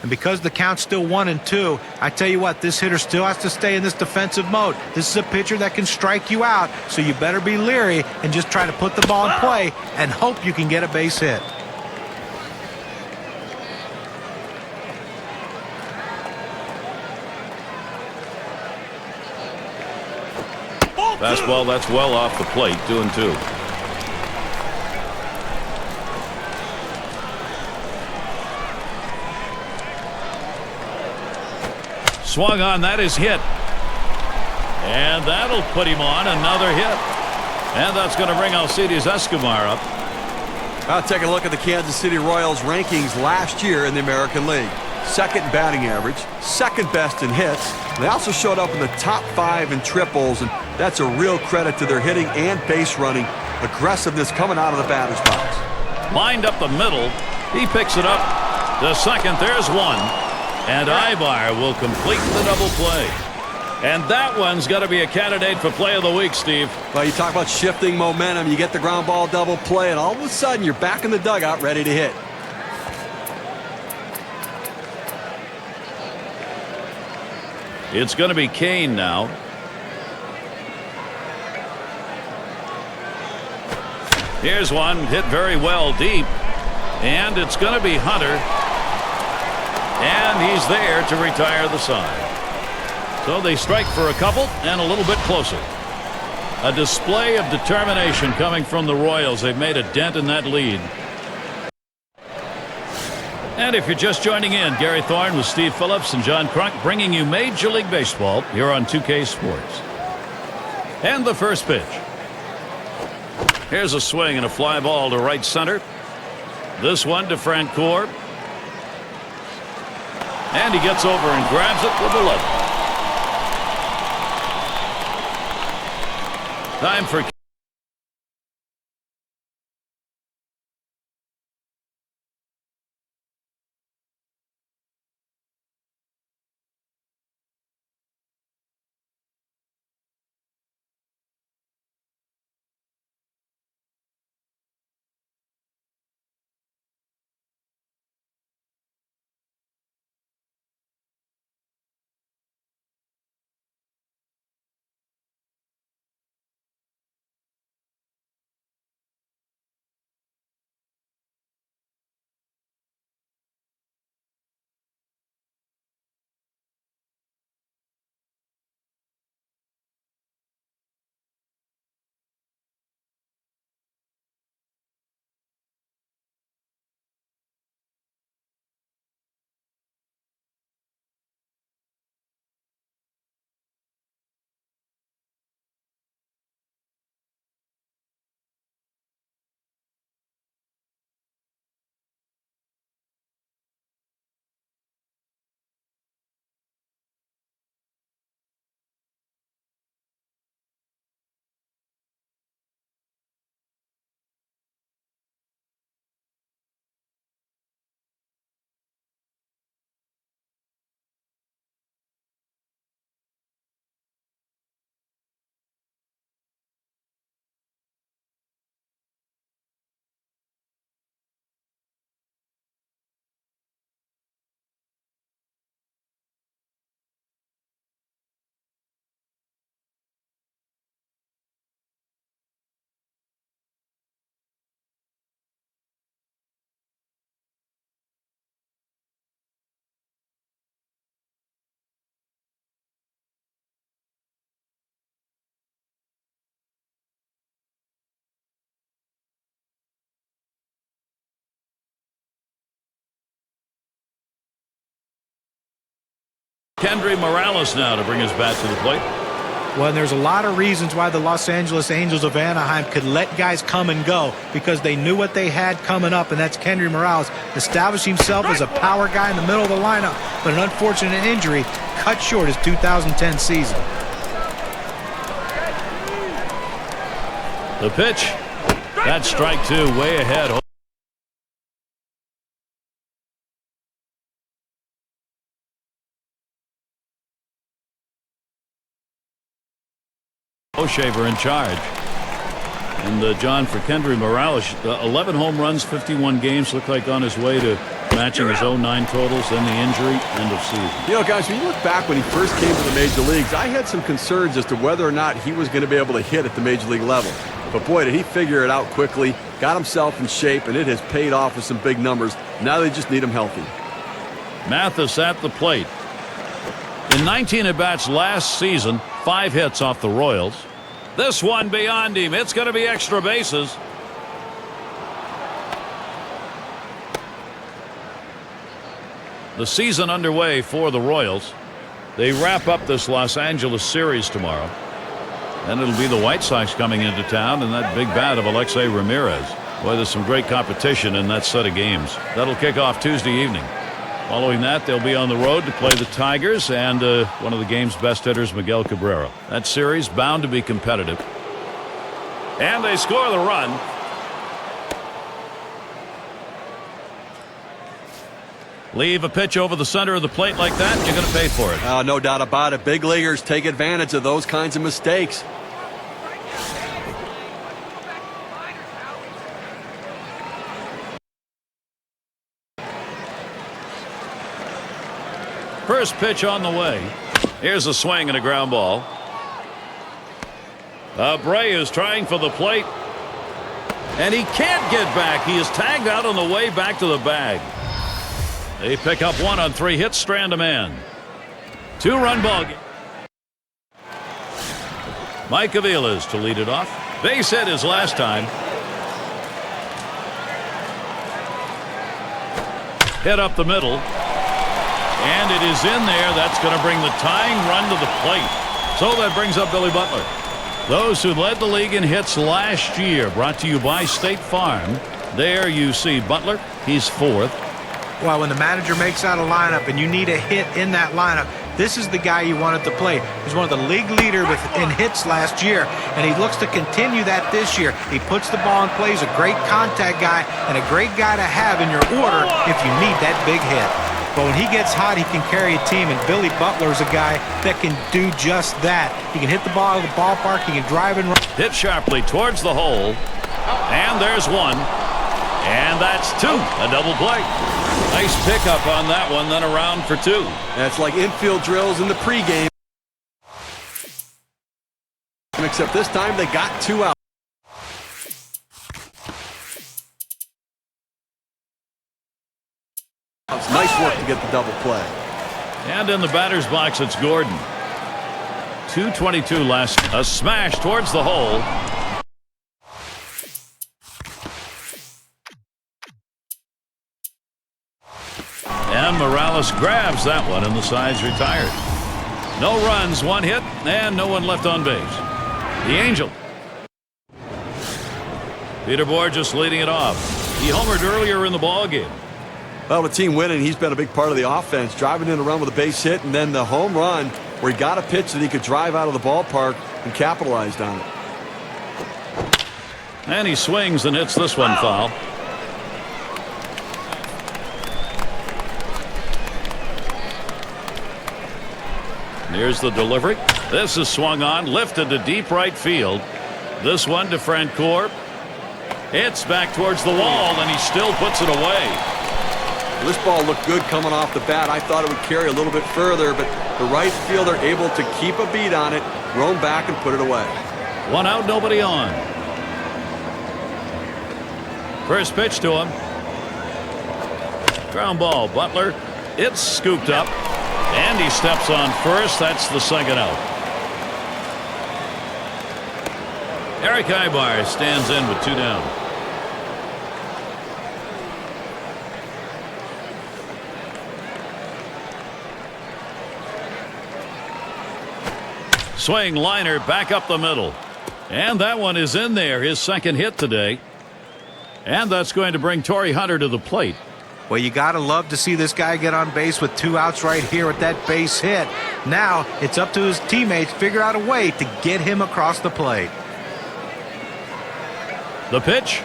And because the count's still 1-2, I tell you what, this hitter still has to stay in this defensive mode. This is a pitcher that can strike you out, so you better be leery and just try to put the ball in play and hope you can get a base hit. Fastball, that's well off the plate, 2-2. Swung on, that is hit. And that'll put him on another hit. And that's going to bring Alcides Escobar up. I'll take a look at the Kansas City Royals rankings last year in the American League. Second in batting average, second best in hits. They also showed up in the top 5 in triples, and that's a real credit to their hitting and base running. Aggressiveness coming out of the batter's box. Lined up the middle. He picks it up to second. There's one. And Ibar will complete the double play. And that one's got to be a candidate for play of the week, Steve. Well, you talk about shifting momentum. You get the ground ball double play, and all of a sudden you're back in the dugout ready to hit. It's going to be Kane now. Here's one hit very well deep. And it's going to be Hunter. And he's there to retire the side. So they strike for a couple and a little bit closer. A display of determination coming from the Royals. They've made a dent in that lead. And if you're just joining in, Gary Thorne with Steve Phillips and John Crunk bringing you Major League Baseball here on 2K Sports. And the first pitch. Here's a swing and a fly ball to right center. This one to Francoeur. And he gets over and grabs it with the left. Time for Kendry Morales now to bring his bat to the plate. Well, and there's a lot of reasons why the Los Angeles Angels of Anaheim could let guys come and go, because they knew what they had coming up, and that's Kendry Morales establishing himself as a power guy in the middle of the lineup, but an unfortunate injury cut short his 2010 season. The pitch. That's strike two, way ahead. Shaver in charge. And John, for Kendry Morales, 11 home runs, 51 games, looked like on his way to matching his own 9 totals, then the injury, end of season. You know, guys, when you look back when he first came to the major leagues, I had some concerns as to whether or not he was going to be able to hit at the major league level. But boy, did he figure it out quickly, got himself in shape, and it has paid off with some big numbers. Now they just need him healthy. Mathis at the plate. In 19 at-bats last season, 5 hits off the Royals. This one beyond him. It's going to be extra bases. The season underway for the Royals. They wrap up this Los Angeles series tomorrow. Then it'll be the White Sox coming into town and that big bat of Alexei Ramirez. Boy, there's some great competition in that set of games. That'll kick off Tuesday evening. Following that, they'll be on the road to play the Tigers and one of the game's best hitters, Miguel Cabrera. That series bound to be competitive. And they score the run. Leave a pitch over the center of the plate like that, and you're going to pay for it. No doubt about it. Big leaguers take advantage of those kinds of mistakes. First pitch on the way. Here's a swing and a ground ball. Abreu is trying for the plate. And he can't get back. He is tagged out on the way back to the bag. They pick up 1 on 3 hits, strand a man. 2-run ball game. Mike Aviles to lead it off. Base hit his last time. Hit up the middle. And it is in there. That's going to bring the tying run to the plate. So that brings up Billy Butler. Those who led the league in hits last year, brought to you by State Farm. There you see Butler. He's fourth. Well, when the manager makes out a lineup and you need a hit in that lineup, this is the guy you wanted to play. He's one of the league leader in hits last year, and he looks to continue that this year. He puts the ball in play. He's a great contact guy and a great guy to have in your order if you need that big hit. But when he gets hot, he can carry a team, and Billy Butler is a guy that can do just that. He can hit the ball out of the ballpark. He can drive and run. Hit sharply towards the hole, and there's one. And that's two. A double play. Nice pickup on that one, then around for two. That's like infield drills in the pregame. Except this time they got two out. It's nice work to get the double play. And in the batter's box, it's Gordon. 2:22 last. A smash towards the hole. And Morales grabs that one, and the side's retired. No runs, one hit, and no one left on base. The Angel. Peter Bourjos leading it off. He homered earlier in the ballgame. Well, with the team winning, he's been a big part of the offense, driving in a run with a base hit, and then the home run where he got a pitch that he could drive out of the ballpark and capitalized on it. And he swings and hits this one foul. Here's the delivery. This is swung on, lifted to deep right field. This one to Francoeur. It's back towards the wall, and he still puts it away. This ball looked good coming off the bat. I thought it would carry a little bit further, but the right fielder able to keep a beat on it, roam back and put it away. One out, nobody on. First pitch to him. Ground ball, Butler. It's scooped up. And he steps on first. That's the second out. Eric Ibar stands in with two down. Swing liner back up the middle. And that one is in there. His second hit today. And that's going to bring Torrey Hunter to the plate. Well, you got to love to see this guy get on base with two outs right here with that base hit. Now it's up to his teammates to figure out a way to get him across the plate. The pitch.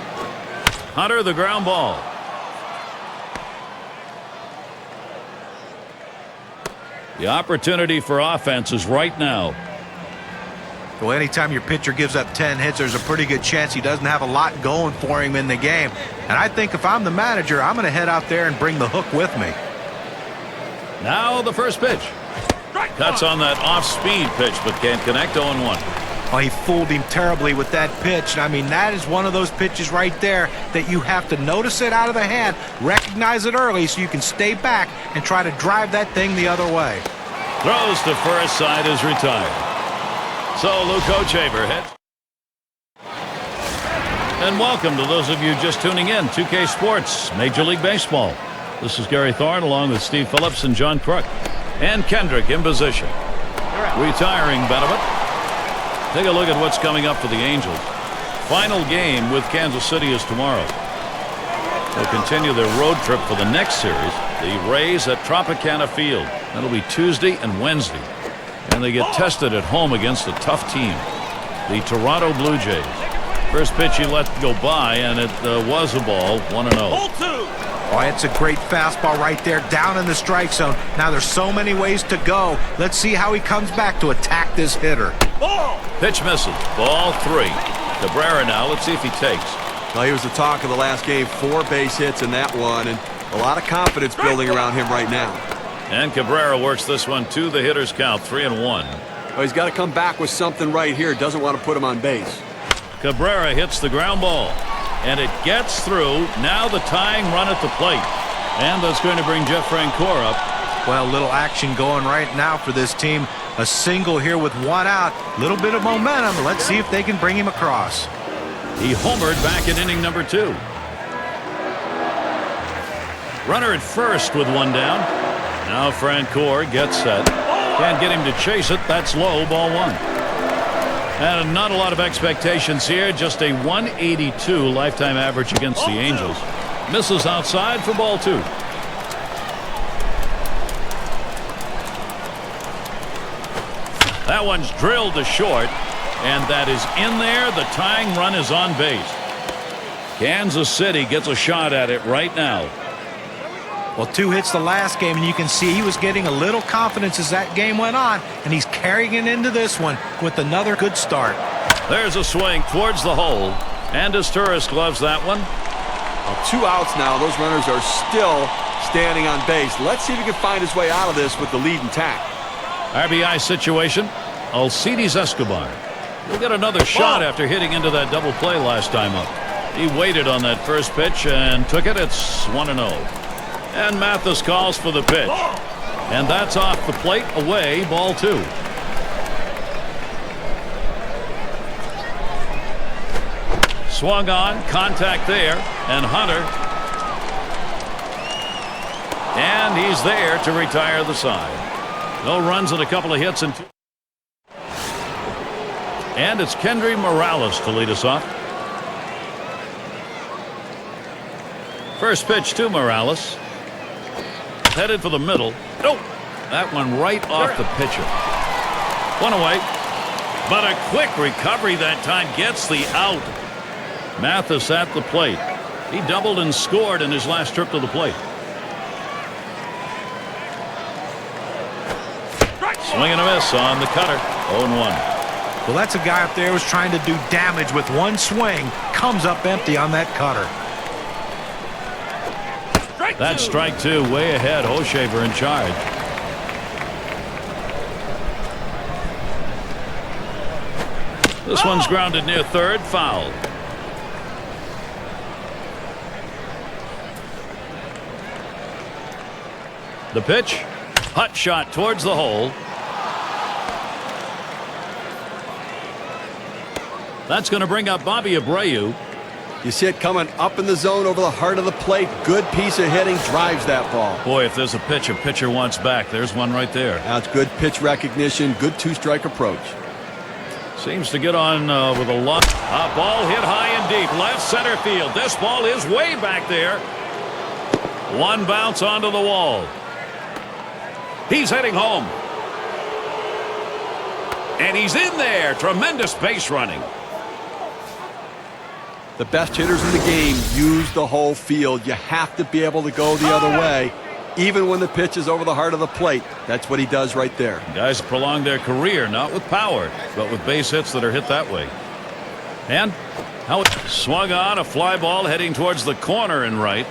Hunter, the ground ball. The opportunity for offense is right now. Well, anytime your pitcher gives up 10 hits, there's a pretty good chance he doesn't have a lot going for him in the game. And I think if I'm the manager, I'm going to head out there and bring the hook with me. Now the first pitch. Cuts on that off-speed pitch, but can't connect. 0-1. Well, he fooled him terribly with that pitch. I mean, that is one of those pitches right there that you have to notice it out of the hand, recognize it early so you can stay back and try to drive that thing the other way. Throws to first, side is retired. So Luco Chaver hits. And welcome to those of you just tuning in. 2K Sports, Major League Baseball. This is Gary Thorne along with Steve Phillips and John Crook. And Kendrick in position. Retiring Benevit. Take a look at what's coming up for the Angels. Final game with Kansas City is tomorrow. They'll continue their road trip for the next series. The Rays at Tropicana Field. That'll be Tuesday and Wednesday. And they get tested at home against a tough team, the Toronto Blue Jays. First pitch he let go by, and it was a ball, 1-0. Oh, it's a great fastball right there, down in the strike zone. Now there's so many ways to go. Let's see how he comes back to attack this hitter. Pitch misses. Ball 3. Cabrera now. Let's see if he takes. Well, he was the talk of the last game. 4 base hits in that one, and a lot of confidence building around him right now. And Cabrera works this one to the hitter's count, 3-1. Well, he's got to come back with something right here. Doesn't want to put him on base. Cabrera hits the ground ball, and it gets through. Now the tying run at the plate, and that's going to bring Jeff Francoeur up. Well, little action going right now for this team. A single here with 1 out. Little bit of momentum. Let's see if they can bring him across. He homered back in inning number 2. Runner at first with one down. Now Francoeur gets set. Can't get him to chase it. That's low, ball one. And not a lot of expectations here. Just a 182 lifetime average against the Angels. Misses outside for ball two. That one's drilled to short. And that is in there. The tying run is on base. Kansas City gets a shot at it right now. Well, 2 hits the last game, and you can see he was getting a little confidence as that game went on, and he's carrying it into this one with another good start. There's a swing towards the hole, and Tstashe gloves that one. Well, 2 outs now. Those runners are still standing on base. Let's see if he can find his way out of this with the lead intact. RBI situation, Alcides Escobar. He'll get another shot after hitting into that double play last time up. He waited on that first pitch and took it. It's 1-0. And Mathis calls for the pitch. And that's off the plate, away, ball two. Swung on, contact there, and Hunter. And he's there to retire the side. No runs and a couple of hits. And it's Kendry Morales to lead us off. First pitch to Morales. Headed for the middle. Oh, that one right off the pitcher. One away. But a quick recovery that time gets the out. Mathis at the plate. He doubled and scored in his last trip to the plate. Swing and a miss on the cutter. 0-1. Well, that's a guy up there who was trying to do damage with one swing. Comes up empty on that cutter. That's strike two, way ahead. Hochevar in charge. This one's grounded near third, foul. The pitch, hot shot towards the hole. That's going to bring up Bobby Abreu. You see it coming up in the zone over the heart of the plate. Good piece of hitting, drives that ball. Boy, if there's a pitch a pitcher wants back, there's one right there. That's good pitch recognition, good two-strike approach. Seems to get on with a lot. A ball hit high and deep, left center field. This ball is way back there. One bounce onto the wall. He's heading home. And he's in there. Tremendous base running. The best hitters in the game use the whole field. You have to be able to go the other way, even when the pitch is over the heart of the plate. That's what he does right there. Guys prolong their career, not with power, but with base hits that are hit that way. And how it swung on, a fly ball heading towards the corner and right.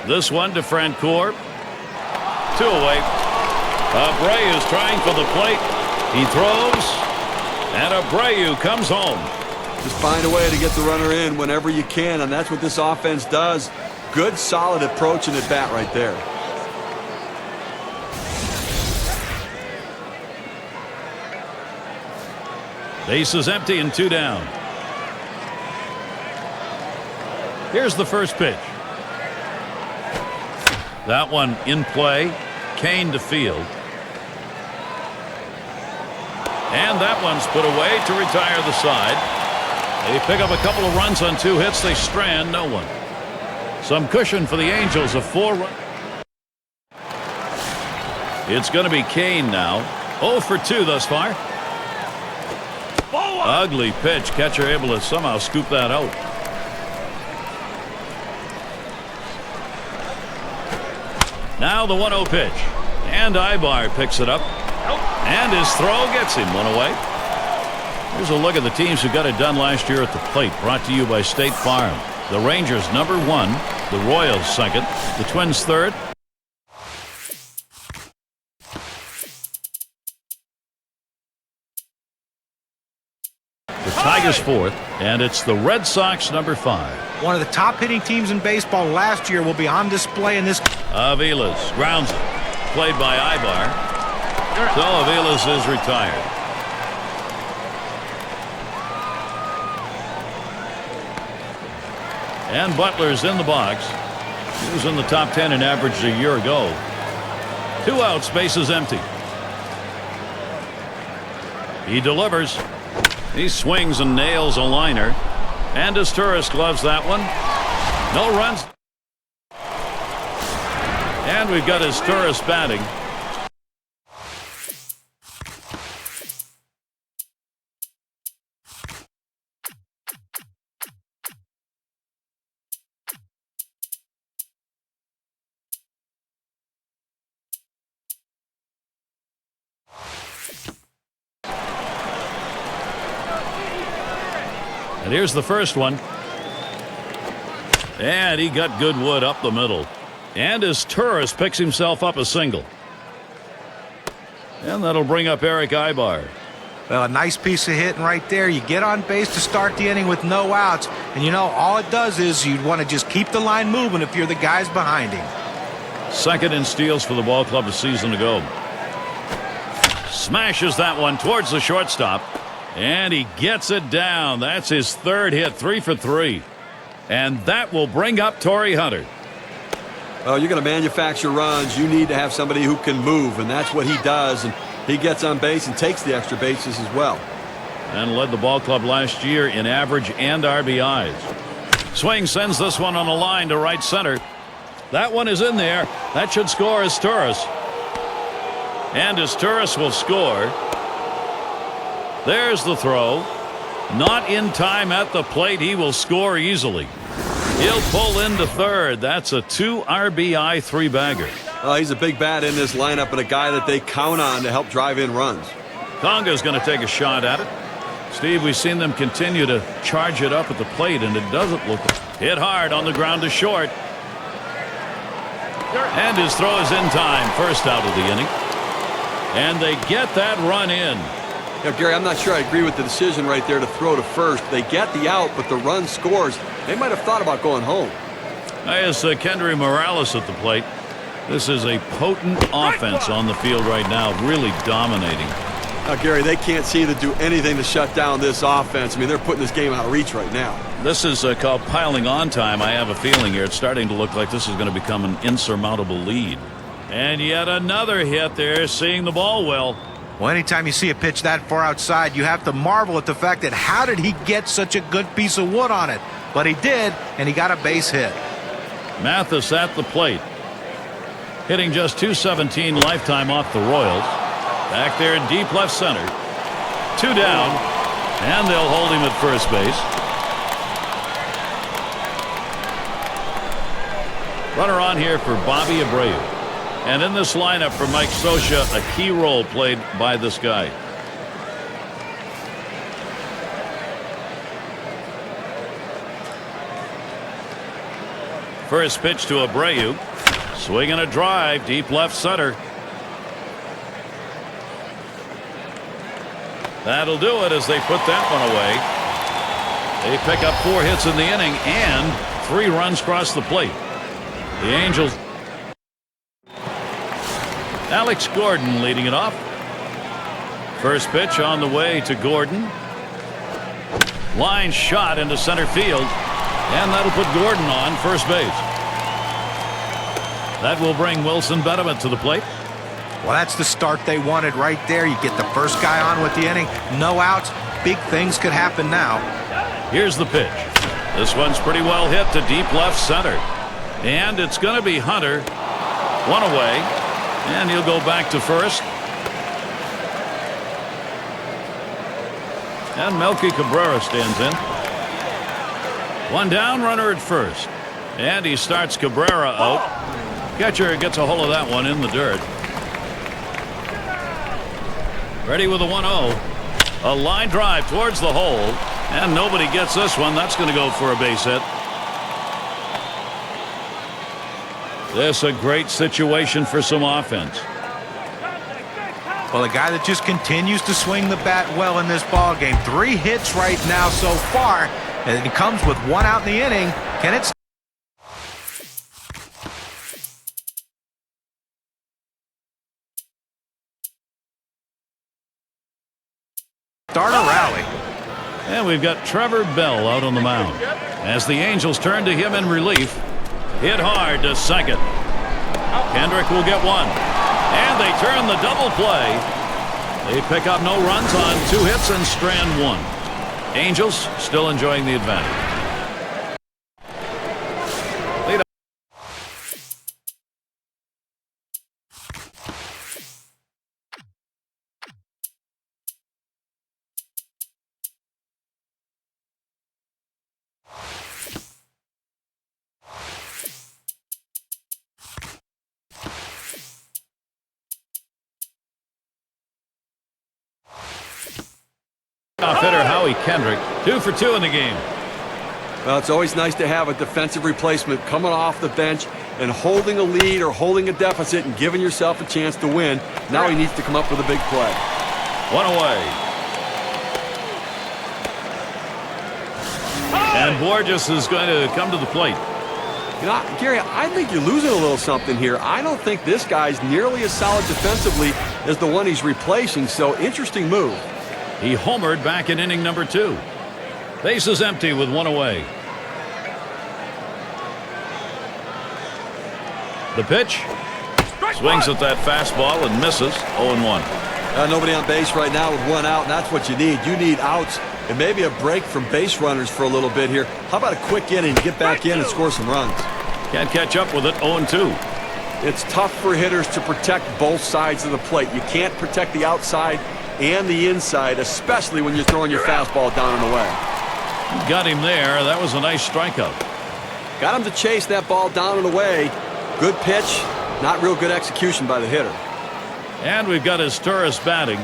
This one to Francoeur. 2 away. Abreu is trying for the plate. He throws, and Abreu comes home. Just find a way to get the runner in whenever you can, and that's what this offense does. Good, solid approach and at bat right there. Base is empty and 2 down. Here's the first pitch. That one in play. Kane to field. And that one's put away to retire the side. They pick up a couple of runs on 2 hits. They strand no one. Some cushion for the Angels. A 4-run. It's going to be Kane now. 0 for 2 thus far. Ugly pitch. Catcher able to somehow scoop that out. Now the 1-0 pitch. And Ibar picks it up. And his throw gets him. 1 away. Here's a look at the teams who got it done last year at the plate. Brought to you by State Farm. The Rangers #1, the Royals 2nd, the Twins 3rd. The Tigers 4th, and it's the Red Sox #5. One of the top hitting teams in baseball last year will be on display in this. Aviles grounds it. Played by Ibar. So Aviles is retired. And Butler's in the box. He was in the top 10 in average a year ago. 2 outs, base is empty. He delivers. He swings and nails a liner. And Tstashe gloves that one. No runs. And we've got Tstashe batting. And here's the first one. And he got good wood up the middle. And Tstashe picks himself up a single. And that'll bring up Eric Ibar. Well, a nice piece of hitting right there. You get on base to start the inning with no outs. And, you know, all it does is you'd want to just keep the line moving if you're the guys behind him. Second in steals for the ball club a season ago. Smashes that one towards the shortstop. And he gets it down. That's his third hit, 3 for 3. And that will bring up Torrey Hunter. Well, you're going to manufacture runs. You need to have somebody who can move, and that's what he does. And he gets on base and takes the extra bases as well. And led the ball club last year in average and RBIs. Swing sends this one on a line to right center. That one is in there. That should score Tstashe. And Tstashe will score. There's the throw. Not in time at the plate. He will score easily. He'll pull into third. That's a 2 RBI 3-bagger. He's a big bat in this lineup and a guy that they count on to help drive in runs. Conga's going to take a shot at it. Steve, we've seen them continue to charge it up at the plate, and it doesn't look hit hard on the ground to short. And his throw is in time. First out of the inning. And they get that run in. Yeah, Gary, I'm not sure I agree with the decision right there to throw to first. They get the out, but the run scores. They might have thought about going home. As Kendry Morales at the plate. This is a potent offense on the field right now, really dominating. Now, Gary, they can't seem to do anything to shut down this offense. I mean, they're putting this game out of reach right now. This is called piling on time. I have a feeling here it's starting to look like this is going to become an insurmountable lead. And yet another hit there, seeing the ball well. Well, anytime you see a pitch that far outside, you have to marvel at the fact that how did he get such a good piece of wood on it? But he did, and he got a base hit. Mathis at the plate. Hitting just .217 lifetime off the Royals. Back there in deep left center. 2 down, and they'll hold him at first base. Runner on here for Bobby Abreu. And in this lineup for Mike Tstashe, a key role played by this guy. First pitch to Abreu. Swinging a drive, deep left center. That'll do it as they put that one away. They pick up 4 hits in the inning and 3 runs across the plate. The Angels. Alex Gordon leading it off. First pitch on the way to Gordon. Line shot into center field. And that'll put Gordon on first base. That will bring Wilson Betterman to the plate. Well, that's the start they wanted right there. You get the first guy on with the inning. No outs. Big things could happen now. Here's the pitch. This one's pretty well hit to deep left center. And it's going to be Hunter. 1 away. And he'll go back to first. And Melky Cabrera stands in. 1 down, runner at first. And he starts Cabrera out. Catcher gets a hold of that one in the dirt. Ready with a 1-0. A line drive towards the hole. And nobody gets this one. That's going to go for a base hit. This a great situation for some offense. Well, a guy that just continues to swing the bat well in this ball game. 3 hits right now so far, and it comes with 1 out in the inning. Can it start a rally? And we've got Trevor Bell out on the mound as the Angels turn to him in relief. Hit hard to second. Kendrick will get one. And they turn the double play. They pick up no runs on 2 hits and strand 1. Angels still enjoying the advantage. Hitter Howie Kendrick, 2 for 2 in the game. Well, it's always nice to have a defensive replacement coming off the bench and holding a lead or holding a deficit and giving yourself a chance to win. Now he needs to come up with a big play. 1 away. And Borges is going to come to the plate. You know, Gary, I think you're losing a little something here. I don't think this guy's nearly as solid defensively as the one he's replacing, so interesting move. He homered back in inning number 2. Base is empty with 1 away. The pitch. Swings at that fastball and misses. 0-1. Nobody on base right now with 1 out, and that's what you need. You need outs and maybe a break from base runners for a little bit here. How about a quick inning, get back in and score some runs? Can't catch up with it. 0-2. It's tough for hitters to protect both sides of the plate. You can't protect the outside and the inside, especially when you're throwing your fastball down and away. Got him there. That was a nice strikeout. Got him to chase that ball down and away. Good pitch, not real good execution by the hitter. And we've got his tourist batting.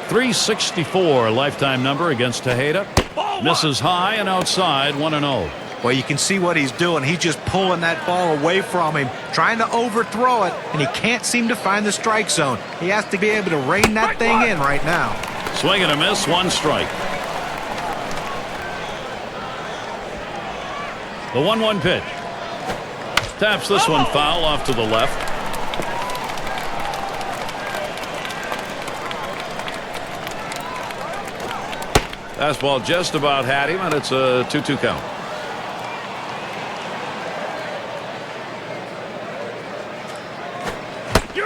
364 lifetime number against Tejeda. Misses high and outside. 1-0. Well, you can see what he's doing. He's just pulling that ball away from him, trying to overthrow it, and he can't seem to find the strike zone. He has to be able to rein that thing in right now. Swing and a miss, 1 strike. The 1-1 pitch. Taps this one foul off to the left. Fastball just about had him, and it's a 2-2 count.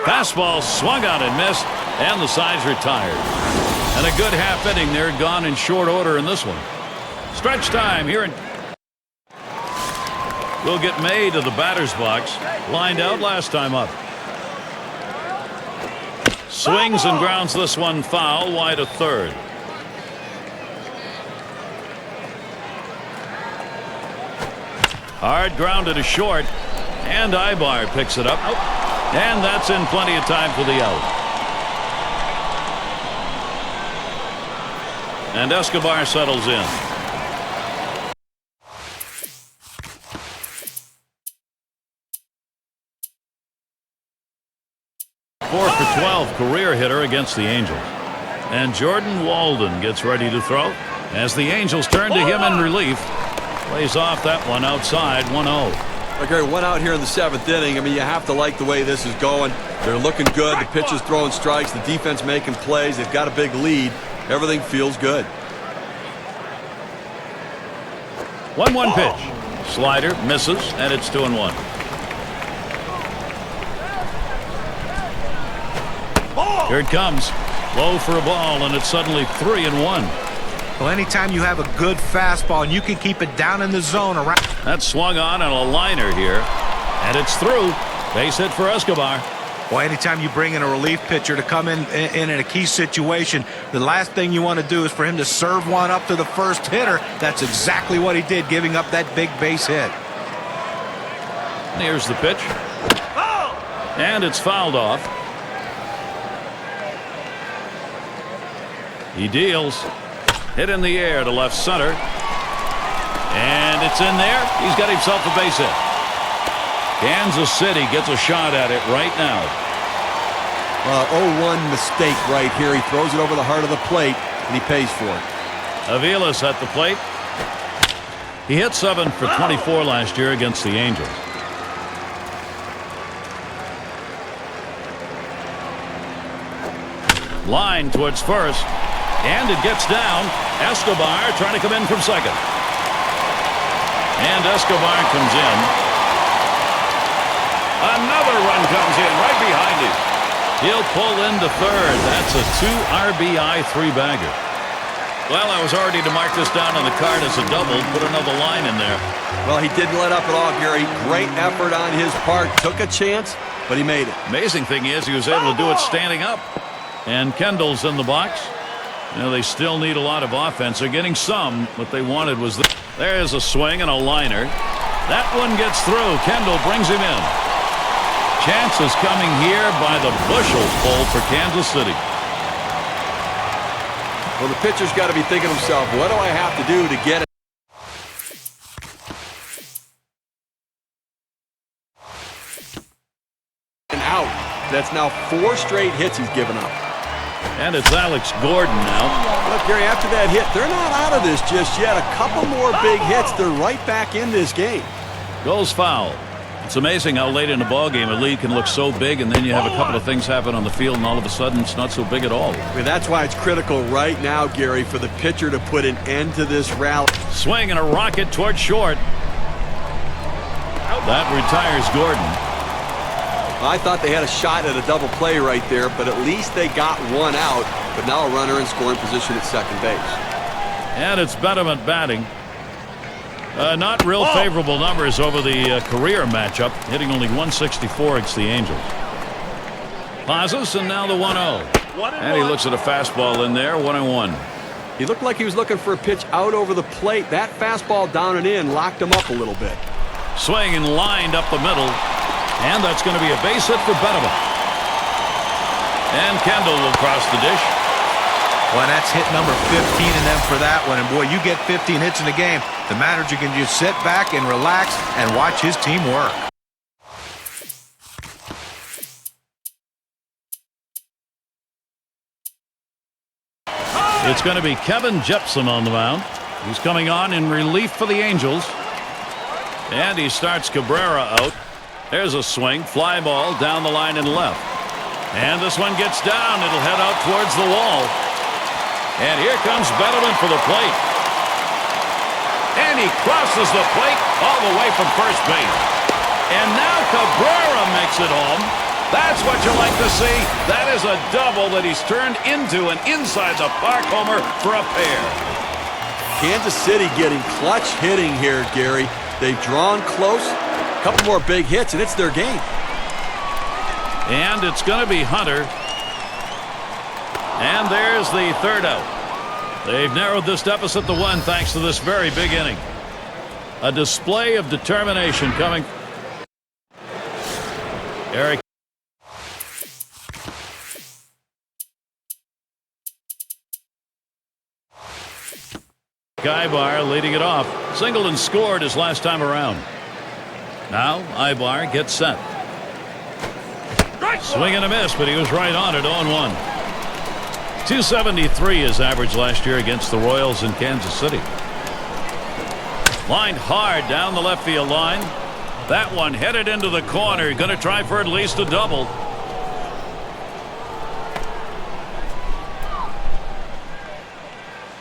Fastball swung on and missed, and the side's retired. And a good half inning there, gone in short order in this one. Stretch time here. Will get May to the batter's box. Lined out last time up. Swings and grounds this one foul, wide of third. Hard grounded to short, and Ibar picks it up. And that's in plenty of time for the out. And Escobar settles in. Four for 12 career hitter against the Angels. And Jordan Walden gets ready to throw as the Angels turn to him in relief. Plays off that one outside. 1-0. Okay, 1 out here in the 7th inning. I mean, you have to like the way this is going. They're looking good. The pitcher's throwing strikes. The defense making plays. They've got a big lead. Everything feels good. 1-1 pitch. Slider misses, and it's 2-1. Here it comes. Low for a ball, and it's suddenly 3-1. Well, anytime you have a good fastball and you can keep it down in the zone around. That swung on a liner here, and it's through. Base hit for Escobar. Well, anytime you bring in a relief pitcher to come in a key situation, the last thing you want to do is for him to serve one up to the first hitter. That's exactly what he did, giving up that big base hit. Here's the pitch. And it's fouled off. He deals. Hit in the air to left center. And it's in there. He's got himself a base hit. Kansas City gets a shot at it right now. 0-1 mistake right here. He throws it over the heart of the plate, and he pays for it. Aviles at the plate. He hit 7 for 24 last year against the Angels. Line towards first. And it gets down. Escobar trying to come in from second. And Escobar comes in. Another run comes in right behind him. He'll pull into third. That's a 2 RBI 3-bagger. Well, I was already to mark this down on the card as a double. Put another line in there. Well, he didn't let up at all, Gary. Great effort on his part. Took a chance, but he made it. Amazing thing is he was able to do it standing up. And Kendall's in the box. You know, they still need a lot of offense. They're getting some. What they wanted was this. There's a swing and a liner. That one gets through. Kendall brings him in. Chances coming here by the bushel-full for Kansas City. Well, the pitcher's got to be thinking to himself, what do I have to do to get it out? That's now 4 straight hits he's given up. And it's Alex Gordon now. Look, Gary, after that hit, they're not out of this just yet. A couple more big hits, they're right back in this game. Goes foul. It's amazing how late in the ballgame a lead can look so big, and then you have a couple of things happen on the field, and all of a sudden it's not so big at all. I mean, that's why it's critical right now, Gary, for the pitcher to put an end to this rally. Swing and a rocket toward short. That retires Gordon. I thought they had a shot at a double play right there, but at least they got one out. But now a runner in scoring position at second base. And it's Betterment batting. Not real favorable numbers over the career matchup, hitting only 164 against the Angels. Pauses, and now the 1-0. And he looks at a fastball in there, 1-1. He looked like he was looking for a pitch out over the plate. That fastball down and in locked him up a little bit. Swing and lined up the middle. And that's going to be a base hit for Betterman. And Kendall will cross the dish. Well, that's hit number 15 in them for that one. And, boy, you get 15 hits in the game. The manager can just sit back and relax and watch his team work. It's going to be Kevin Jepson on the mound. He's coming on in relief for the Angels. And he starts Cabrera out. There's a swing, fly ball down the line and left. And this one gets down. It'll head out towards the wall. And here comes Betterman for the plate. And he crosses the plate all the way from first base. And now Cabrera makes it home. That's what you like to see. That is a double that he's turned into an inside the park homer for a pair. Kansas City getting clutch hitting here, Gary. They've drawn close. A couple more big hits, and it's their game. And it's going to be Hunter. And there's the third out. They've narrowed this deficit to 1 thanks to this very big inning. A display of determination coming. Eric. Ibar leading it off. Singleton scored his last time around. Now Ibar gets set. Swing and a miss, but he was right on it, 0-1. 273 his average last year against the Royals in Kansas City. Lined hard down the left field line. That one headed into the corner. Going to try for at least a double.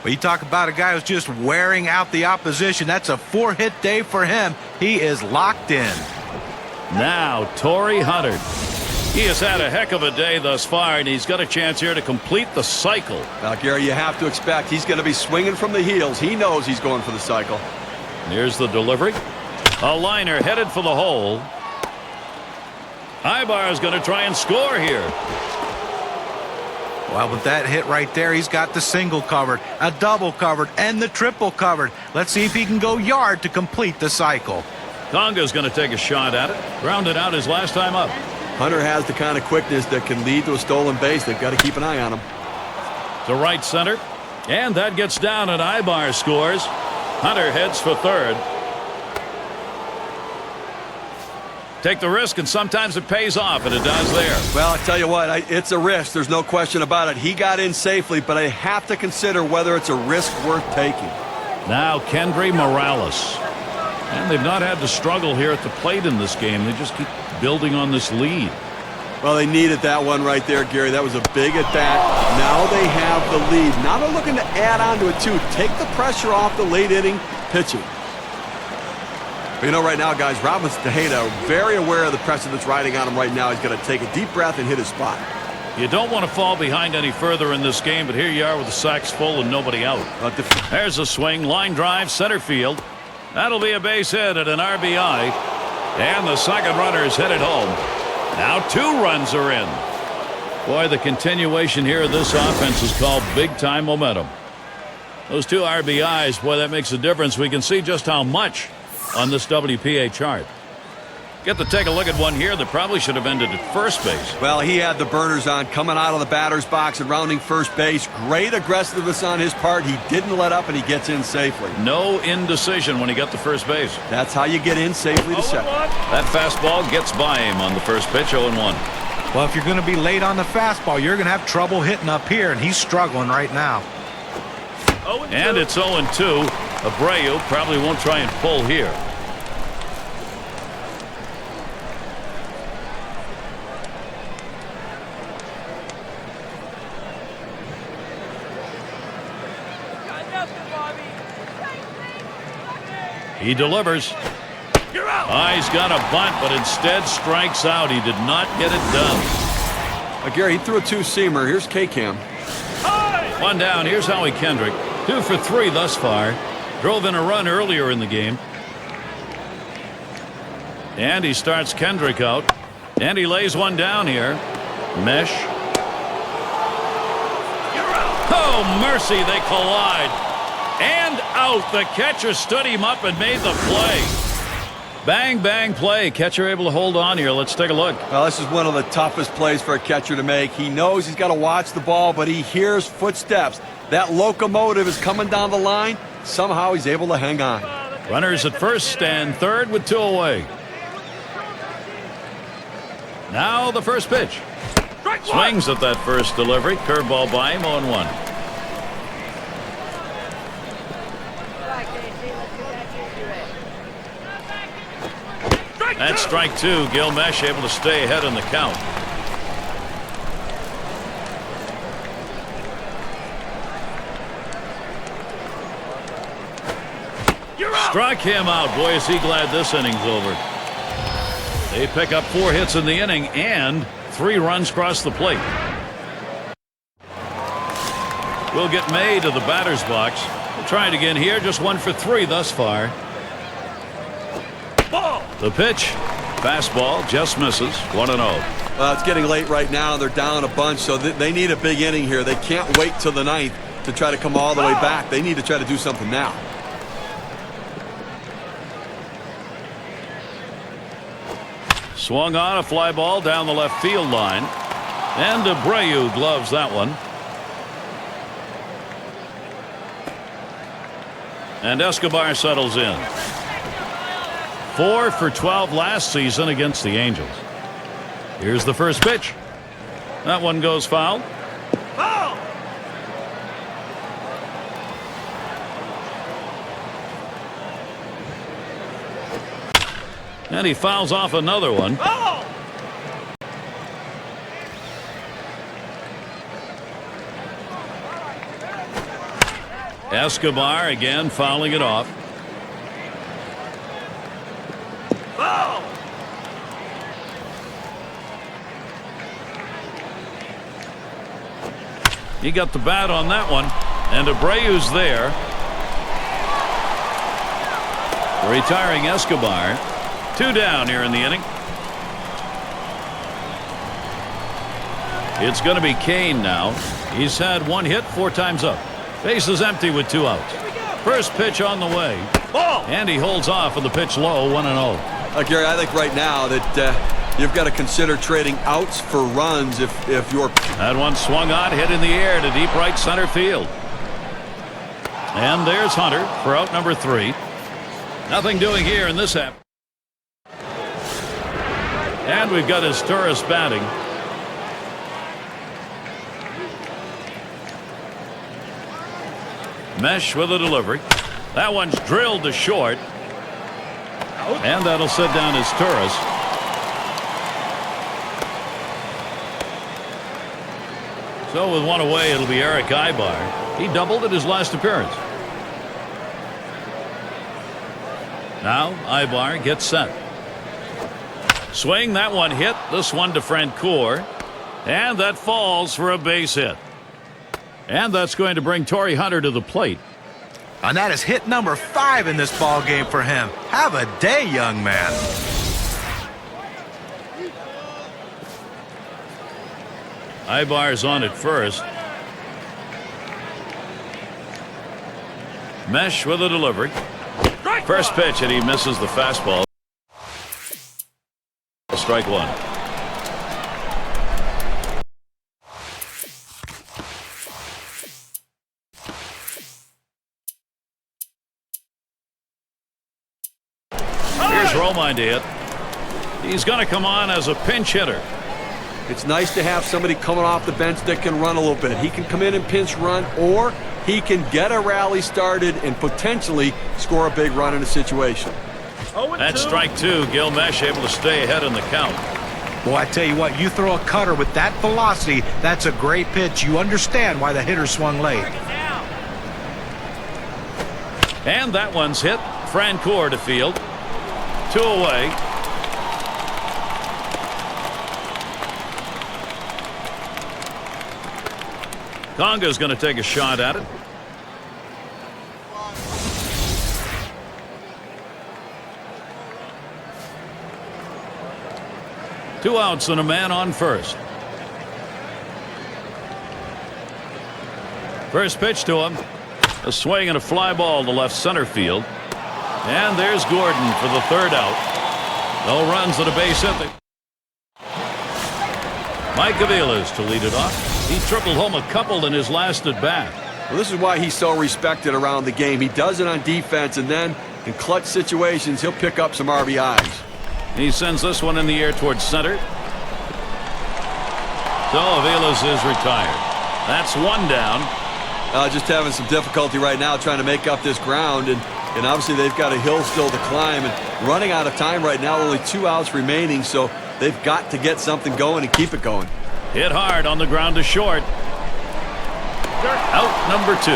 Well, you talk about a guy who's just wearing out the opposition. That's a 4-hit day for him. He is locked in. Now Torrey Hunter. He has had a heck of a day thus far, and he's got a chance here to complete the cycle. Now, Gary, you have to expect he's going to be swinging from the heels. He knows he's going for the cycle. Here's the delivery. A liner headed for the hole. Ibar is going to try and score here. Well, with that hit right there, he's got the single covered, a double covered, and the triple covered. Let's see if he can go yard to complete the cycle. Tonga's going to take a shot at it. Grounded out his last time up. Hunter has the kind of quickness that can lead to a stolen base. They've got to keep an eye on him. To right center. And that gets down, and Ibar scores. Hunter heads for third. Take the risk, and sometimes it pays off, and it does there. Well, I tell you what, it's a risk. There's no question about it. He got in safely, but I have to consider whether it's a risk worth taking. Now Kendry Morales. And they've not had to struggle here at the plate in this game. They just keep building on this lead. Well, they needed that one right there, Gary. That was a big at bat. Now they have the lead. Now they're looking to add on to it, too. Take the pressure off the late inning pitching. But you know, right now, guys, Robinson Tejeda very aware of the pressure that's riding on him right now. He's going to take a deep breath and hit his spot. You don't want to fall behind any further in this game, but here you are with the sacks full and nobody out. There's a swing, line drive, center field. That'll be a base hit at an RBI. And the second runner is headed home. Now 2 runs are in. Boy, the continuation here of this offense is called big-time momentum. Those 2 RBIs, boy, that makes a difference. We can see just how much on this WPA chart. Get to take a look at one here that probably should have ended at first base. Well, he had the burners on coming out of the batter's box and rounding first base. Great aggressiveness on his part. He didn't let up, and he gets in safely. No indecision when he got to first base. That's how you get in safely to second. That fastball gets by him on the first pitch, 0-1. Well, if you're going to be late on the fastball, you're going to have trouble hitting up here, and he's struggling right now. And it's 0-2. Abreu probably won't try and pull here. He delivers. He's got a bunt, but instead strikes out. He did not get it done. Gary, he threw a 2-seamer. Here's K-Cam. One down. Here's Howie Kendrick. 2 for 3 thus far. Drove in a run earlier in the game. And he starts Kendrick out. And he lays one down here. Mesh. Oh, mercy, they collide. And out. The catcher stood him up and made the play. Bang, bang play. Catcher able to hold on here. Let's take a look. Well, this is one of the toughest plays for a catcher to make. He knows he's got to watch the ball, but he hears footsteps. That locomotive is coming down the line. Somehow he's able to hang on. Runners at first and third with 2 away. Now the first pitch. Swings at that first delivery. Curveball by him, 0-1. That's strike 2. Gil Mesh able to stay ahead in the count. Struck him out. Boy, is he glad this inning's over. They pick up 4 hits in the inning and 3 runs cross the plate. We'll get May to the batter's box. We'll try it again here. Just 1 for 3 thus far. The pitch. Fastball just misses. 1-0. Well, it's getting late right now. They're down a bunch, so they need a big inning here. They can't wait till the 9th to try to come all the way back. They need to try to do something now. Swung on a fly ball down the left field line. And Abreu gloves that one. And Escobar settles in. 4 for 12 last season against the Angels. Here's the first pitch. That one goes foul. And he fouls off another one. Escobar again fouling it off. He got the bat on that one, and Abreu's there. Retiring Escobar. 2 down here in the inning. It's going to be Kane now. He's had 1 hit 4 times up. Base is empty with 2 outs. First pitch on the way. And he holds off with the pitch low, 1-0. Gary, I think right now that you've got to consider trading outs for runs if you're... That one swung on, hit in the air to deep right center field. And there's Hunter for out number 3. Nothing doing here in this half. And we've got his Tstashe batting. Mesh with a delivery. That one's drilled to short. And that'll sit down his Tstashe. So with 1 away, it'll be Eric Ibar. He doubled at his last appearance. Now Ibar gets set. Swing, that one hit. This one to Francoeur. And that falls for a base hit. And that's going to bring Torrey Hunter to the plate. And that is hit number 5 in this ball game for him. Have a day, young man. Ibar's on at first. Mesh with a delivery. First pitch, and he misses the fastball. Strike one. Here's Romine to hit. He's going to come on as a pinch hitter. It's nice to have somebody coming off the bench that can run a little bit. He can come in and pinch run, or he can get a rally started and potentially score a big run in a situation. That's strike two. Gil Mesh able to stay ahead in the count. Well, I tell you what, you throw a cutter with that velocity, that's a great pitch. You understand why the hitter swung late. And that one's hit. Francoeur to field. 2 away. Conga's going to take a shot at it. Two outs and a man on first. First pitch to him. A swing and a fly ball to left center field. And there's Gordon for the third out. No runs at a base hit. Mike Aviles to lead it off. He tripled home a couple in his last at bat. Well, this is why he's so respected around the game. He does it on defense, and then in clutch situations, he'll pick up some RBIs. He sends this one in the air towards center. So Aviles is retired. That's one down. Just having some difficulty right now trying to make up this ground, and obviously they've got a hill still to climb, and running out of time right now, only 2 outs remaining, so they've got to get something going and keep it going. Hit hard on the ground to short. Out number 2.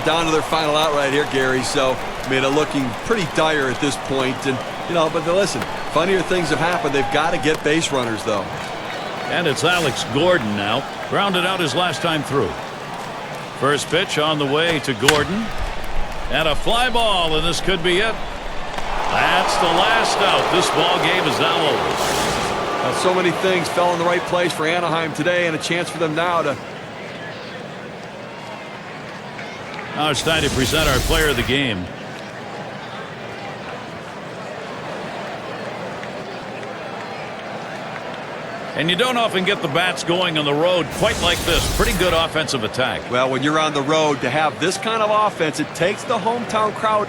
Down to their final out right here, Gary, so I mean, they're looking pretty dire at this point, and but listen, funnier things have happened. They've got to get base runners, though. And it's Alex Gordon now. Grounded out his last time through. First pitch on the way to Gordon. And a fly ball, and this could be it. That's the last out. This ball game is now over. So many things fell in the right place for Anaheim today, and a chance for them now to... Now it's time to present our player of the game. And you don't often get the bats going on the road quite like this. Pretty good offensive attack. Well, when you're on the road, to have this kind of offense, it takes the hometown crowd